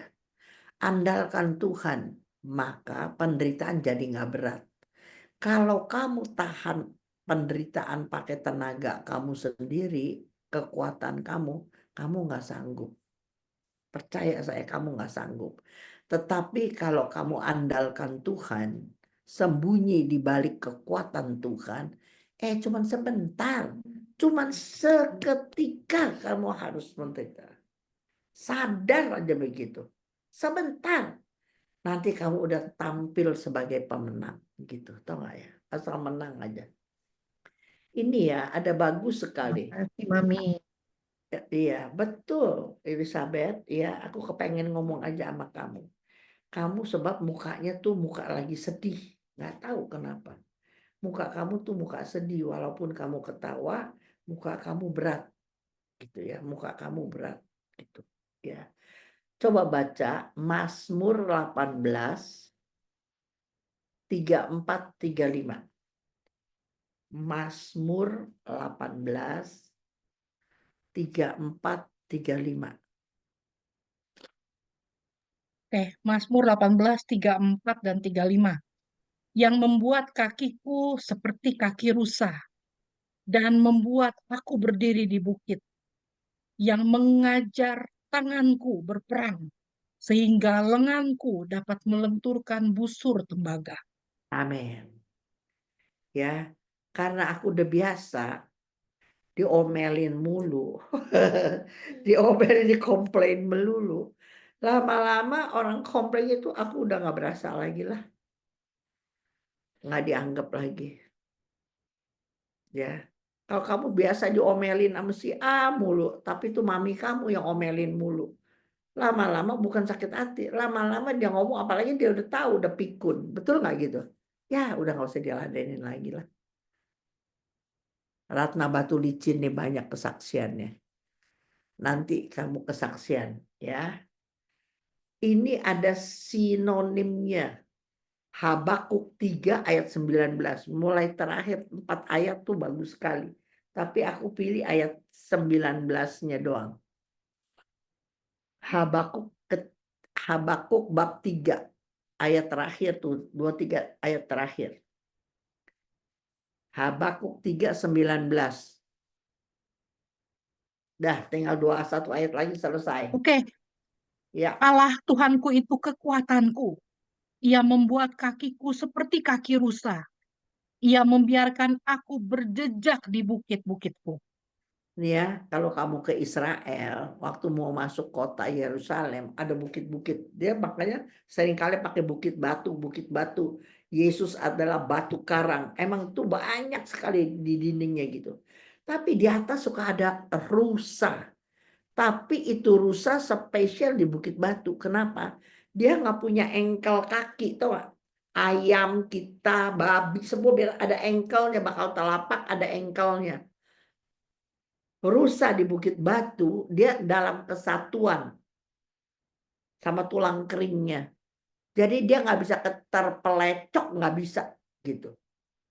Andalkan Tuhan, maka penderitaan jadi nggak berat. Kalau kamu tahan penderitaan pakai tenaga kamu sendiri, kekuatan kamu nggak sanggup. Percaya saya, kamu nggak sanggup. Tetapi kalau kamu andalkan Tuhan, sembunyi di balik kekuatan Tuhan, cuman sebentar, cuman seketika kamu harus menderita. Sadar aja begitu. Sebentar. Nanti kamu udah tampil sebagai pemenang gitu, tau gak ya? Asal menang aja. Ini ya, ada bagus sekali. Makasih, Mami. Iya, betul, Elizabeth. Ya, aku kepengen ngomong aja sama kamu. Kamu sebab mukanya tuh muka lagi sedih, nggak tahu kenapa. Muka kamu tuh muka sedih, walaupun kamu ketawa, muka kamu berat, gitu ya. Muka kamu berat, gitu. Ya. Coba baca Mazmur 18 34-35. Mazmur 18 34-35. Mazmur 18, 34 dan 35. Yang membuat kakiku seperti kaki rusa dan membuat aku berdiri di bukit. Yang mengajar tanganku berperang sehingga lenganku dapat melenturkan busur tembaga. Amin. Ya, karena aku udah biasa diomelin mulu, diomelin, dikomplain melulu. Lama-lama orang komplain itu aku udah nggak berasa lagi lah, nggak dianggap lagi. Ya, kalau kamu biasa diomelin sama si A mulu, tapi itu mami kamu yang omelin mulu. Lama-lama bukan sakit hati, lama-lama dia ngomong, apalagi dia udah tahu, udah pikun, betul nggak gitu? Ya, udah nggak usah diladenin lagi lah. Ratna Batu Licin nih banyak kesaksiannya. Nanti kamu kesaksian ya. Ini ada sinonimnya. Habakuk 3 ayat 19. Mulai terakhir 4 ayat tuh bagus sekali. Tapi aku pilih ayat 19-nya doang. Habakuk bab 3 ayat terakhir tuh, 2-3 ayat terakhir. Habakuk 3:19. Dah, tinggal 21 ayat lagi selesai. Oke, Ya, Allah Tuhanku itu kekuatanku. Ia membuat kakiku seperti kaki rusa. Ia membiarkan aku berjejak di bukit-bukitku. nih ya, kalau kamu ke Israel, waktu mau masuk kota Yerusalem, ada bukit-bukit. Dia makanya seringkali pakai bukit batu. Yesus adalah batu karang. Emang tuh banyak sekali di dindingnya gitu. Tapi di atas suka ada rusa. Tapi itu rusa spesial di bukit batu. Kenapa? Dia nggak punya engkel kaki, tau gak? Ayam kita, babi, semua biar ada engkelnya, bakal telapak ada engkelnya. Rusa di bukit batu, dia dalam kesatuan sama tulang keringnya. Jadi dia nggak bisa terpelecok, nggak bisa gitu.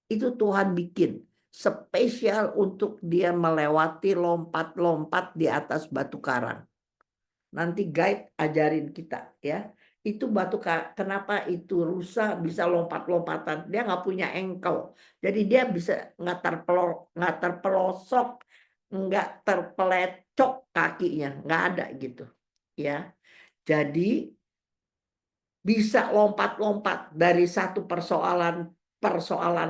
Itu Tuhan bikin spesial untuk dia melewati lompat-lompat di atas batu karang. Nanti guide ajarin kita ya. Itu batu karang, kenapa itu rusa bisa lompat-lompatan? Dia nggak punya engkel, jadi dia bisa nggak terpelosok, nggak terpelecok kakinya, nggak ada gitu ya. Jadi bisa lompat-lompat dari satu persoalan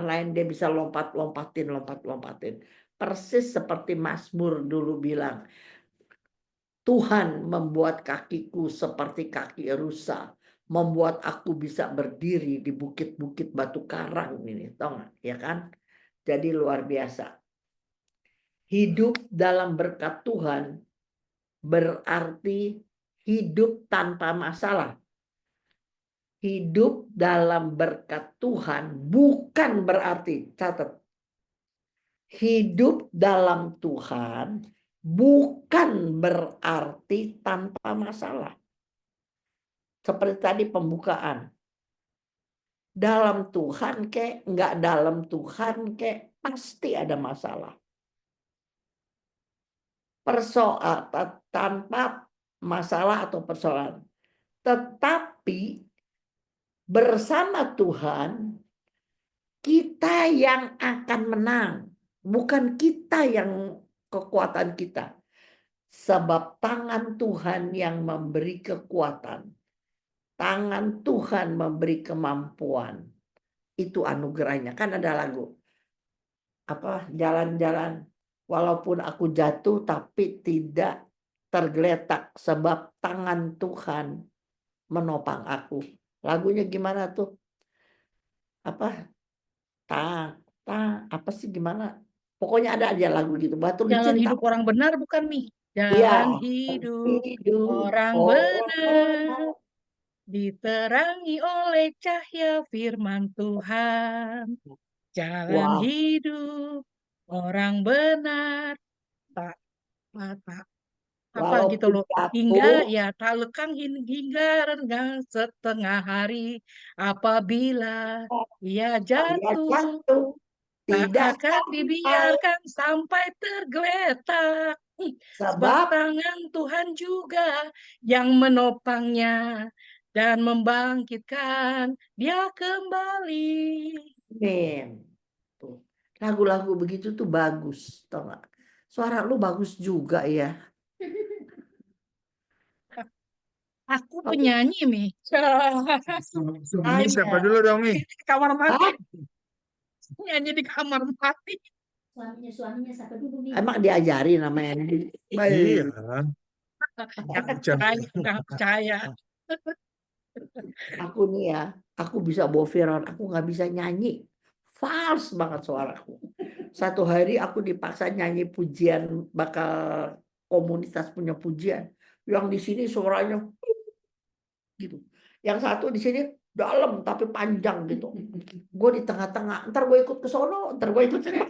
lain, dia bisa lompat-lompatin. Persis seperti Mazmur dulu bilang, Tuhan membuat kakiku seperti kaki rusa, membuat aku bisa berdiri di bukit-bukit batu karang ini, tahu nggak? Ya kan? Jadi luar biasa. Hidup dalam berkat Tuhan berarti hidup tanpa masalah. Hidup dalam berkat Tuhan bukan berarti, catat, hidup dalam Tuhan bukan berarti tanpa masalah. Seperti tadi pembukaan. Dalam Tuhan kek, nggak dalam Tuhan kek, pasti ada masalah. Persoalan tanpa masalah atau persoalan. Tetapi bersama Tuhan, kita yang akan menang. Bukan kita yang kekuatan kita. Sebab tangan Tuhan yang memberi kekuatan. Tangan Tuhan memberi kemampuan. Itu anugerahnya. Kan ada lagu. Apa? Jalan-jalan. Walaupun aku jatuh tapi tidak tergeletak. Sebab tangan Tuhan menopang aku. Lagunya gimana tuh? Apa? Apa sih gimana? Pokoknya ada aja lagu gitu. Batu Jalan Licin hidup tahu. orang benar bukan nih? Iya. Jalan hidup Hidup orang benar diterangi oleh cahaya firman Tuhan. Jalan Wah, hidup orang benar tak apa gitu Walaupun loh. Hingga jatuh, ya tak lekang hingga renggang setengah hari apabila ia saya jatuh jatuh. tak Tidak akan sampai. dibiarkan sampai tergeletak. Sebab Sebab tangan Tuhan juga yang menopangnya dan membangkitkan dia kembali. men. Tuh. Lagu-lagu begitu tuh bagus, tau nggak? Suara lu bagus juga ya. Aku penyanyi, Mi. Suami siapa Hanya. dulu dong, Mi? Di kamar mandi. Hah? Nyanyi di kamar mandi. Suaminya siapa dulu nih? Emang diajarin namanya? Iya. Nggak percaya, nggak percaya. Aku nih ya, aku bisa bawa Firaun, aku nggak bisa nyanyi. Fals banget suaraku. Satu hari aku dipaksa nyanyi pujian, bakal komunitas punya pujian. Yang di sini suaranya gitu. Yang satu di sini dalam tapi panjang gitu. Gue di tengah-tengah. Ntar gue ikut ke sono, ntar gue ikut ke sono.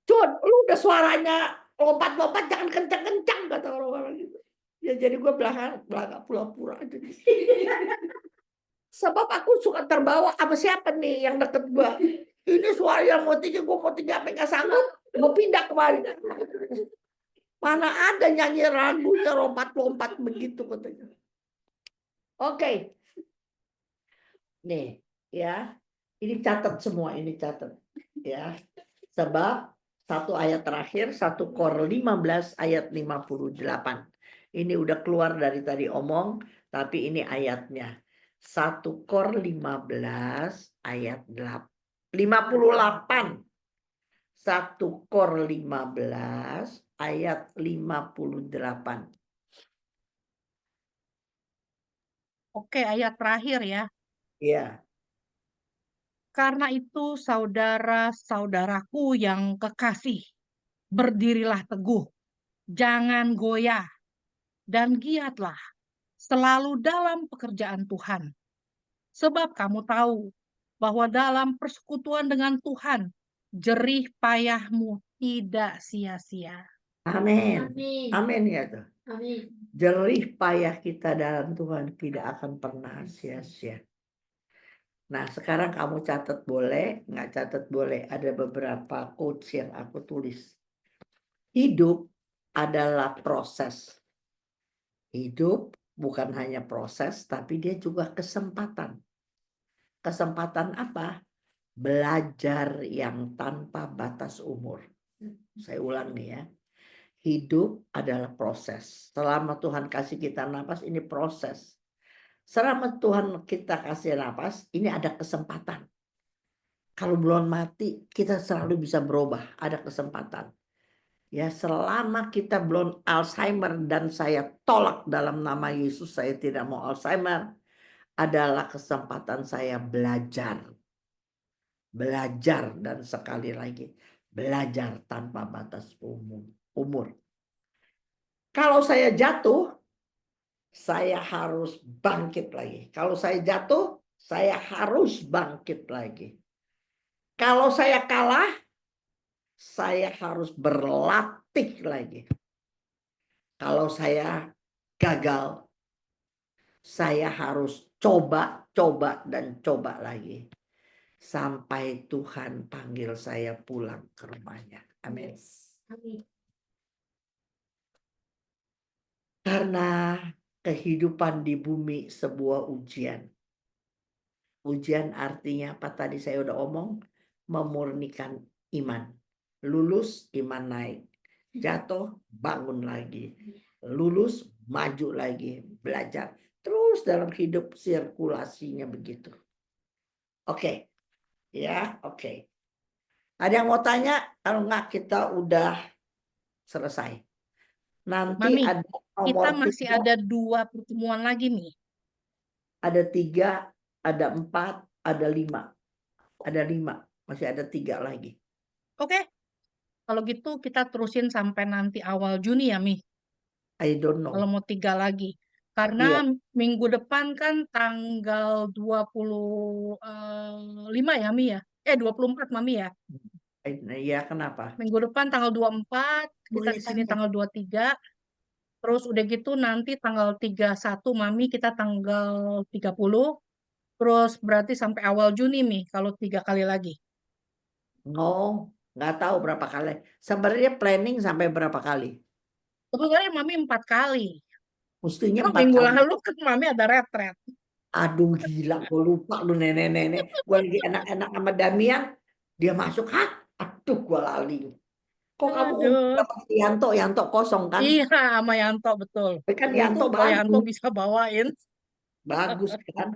John, lu udah suaranya lompat-lompat, jangan kencang-kencang kata orang-orang gitu. Ya jadi gue belakang pura-pura aja. Sebab aku suka terbawa sama siapa nih yang deket gue. Ini suara yang mau tinggi, gue mau tinggi apa nggak sanggup, gue pindah kemari. Mana ada nyanyi lagunya lompat-lompat begitu katanya. Oke. Nih, ya. Ini catat semua, ini catat. Ya. Sebab satu ayat terakhir, 1 Kor 15 ayat 58. Ini udah keluar dari tadi omong, tapi ini ayatnya. 1 Kor 15 ayat 58. 1 Kor 15 ayat 58. Oke, ayat terakhir ya. Iya. Karena itu saudara-saudaraku yang kekasih, berdirilah teguh, jangan goyah, dan giatlah selalu dalam pekerjaan Tuhan. Sebab kamu tahu bahwa dalam persekutuan dengan Tuhan, jerih payahmu tidak sia-sia. Amin. Amin. Amin ya tuh. Amin. Jerih payah kita dalam Tuhan tidak akan pernah sia-sia. Nah, sekarang kamu catat boleh, nggak catat boleh. Ada beberapa quotes yang aku tulis. Hidup adalah proses. Hidup bukan hanya proses, tapi dia juga kesempatan. Kesempatan apa? Belajar yang tanpa batas umur. Saya ulang nih ya. Hidup adalah proses. Selama Tuhan kasih kita napas, ini proses. Selama Tuhan kita kasih napas, ini ada kesempatan. Kalau belum mati, kita selalu bisa berubah. Ada kesempatan. Ya, selama kita belum Alzheimer, dan saya tolak dalam nama Yesus, saya tidak mau Alzheimer, adalah kesempatan saya belajar. Belajar, dan sekali lagi, belajar tanpa batas umur. Kalau saya jatuh, saya harus bangkit lagi. Kalau saya jatuh, saya harus bangkit lagi. Kalau saya kalah, saya harus berlatih lagi. Kalau saya gagal, saya harus coba, dan coba lagi. Sampai Tuhan panggil saya pulang ke rumahnya. Amin. Amin. Karena kehidupan di bumi sebuah ujian. Ujian artinya apa tadi saya udah omong? Memurnikan iman. Lulus, iman naik. Jatuh, bangun lagi. Lulus, maju lagi. Belajar. Terus dalam hidup sirkulasinya begitu. Oke. Ya, oke. Ada yang mau tanya? Kalau enggak, kita udah selesai. Nanti Mami, ada kita nomor masih 3. ada 2 pertemuan lagi nih. Ada 3, ada 4, ada 5. Ada 5, masih ada 3 lagi. Oke, kalau gitu kita terusin sampai nanti awal Juni ya, Mi. I don't Kalau know. mau 3 lagi. Karena Iya. minggu depan kan tanggal 25 ya, Mi ya. 24, Mami ya. Iya, kenapa? Minggu depan tanggal 24, kita Boleh di sini tanya. tanggal 23. Terus udah gitu nanti tanggal 31 Mami kita tanggal 30. Terus berarti sampai awal Juni nih kalau 3 kali lagi. Oh, nggak tahu berapa kali. Sebenarnya planning sampai berapa kali? Sebenarnya Mami 4 kali. Mestinya Oh, 4 minggu kali. lalu kan Mami ada retret. Aduh gila, gue lupa lu nenek-nenek. Gue lagi enak-enak sama Damian, dia masuk, hah? Aduh, gue lali. Kok kamu Aduh. sama Yanto, Yanto kosong kan? Iya, sama Yanto betul. Tapi kan Yanto Untung kok Yanto bagus, bisa bawain. bagus kan?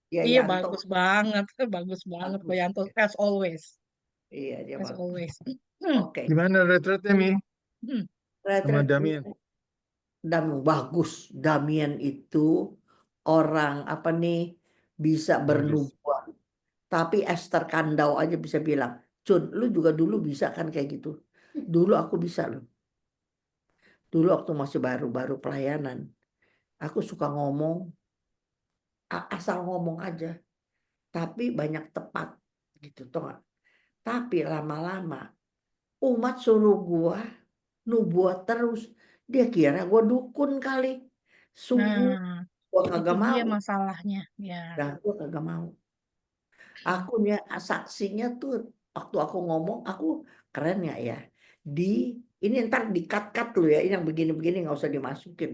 Ya Iya, Yanto bagus banget. Bagus banget kok bagus. Yanto as always. Iya dia As bagus. always. Oke, Gimana retretnya, Mi? Hmm. Sama retret Damian? bagus. Damian itu orang apa nih bisa Nulis. bernubuat. Tapi Esther Kandau aja bisa bilang, Cun, lu juga dulu bisa kan kayak gitu. Dulu aku bisa loh. Dulu waktu masih baru-baru pelayanan, aku suka ngomong, asal ngomong aja. Tapi banyak tepat gitu tuh nggak. Tapi lama-lama umat suruh gua nubuat terus. Dia kira gua dukun kali. Sungguh Nah, gua itu kagak mau. dia masalahnya. Ya. Nah, gua kagak mau. Aku nih saksinya tuh waktu aku ngomong, aku keren nggak ya? Ini ntar di cut-cut lu ya, ini yang begini-begini nggak usah dimasukin.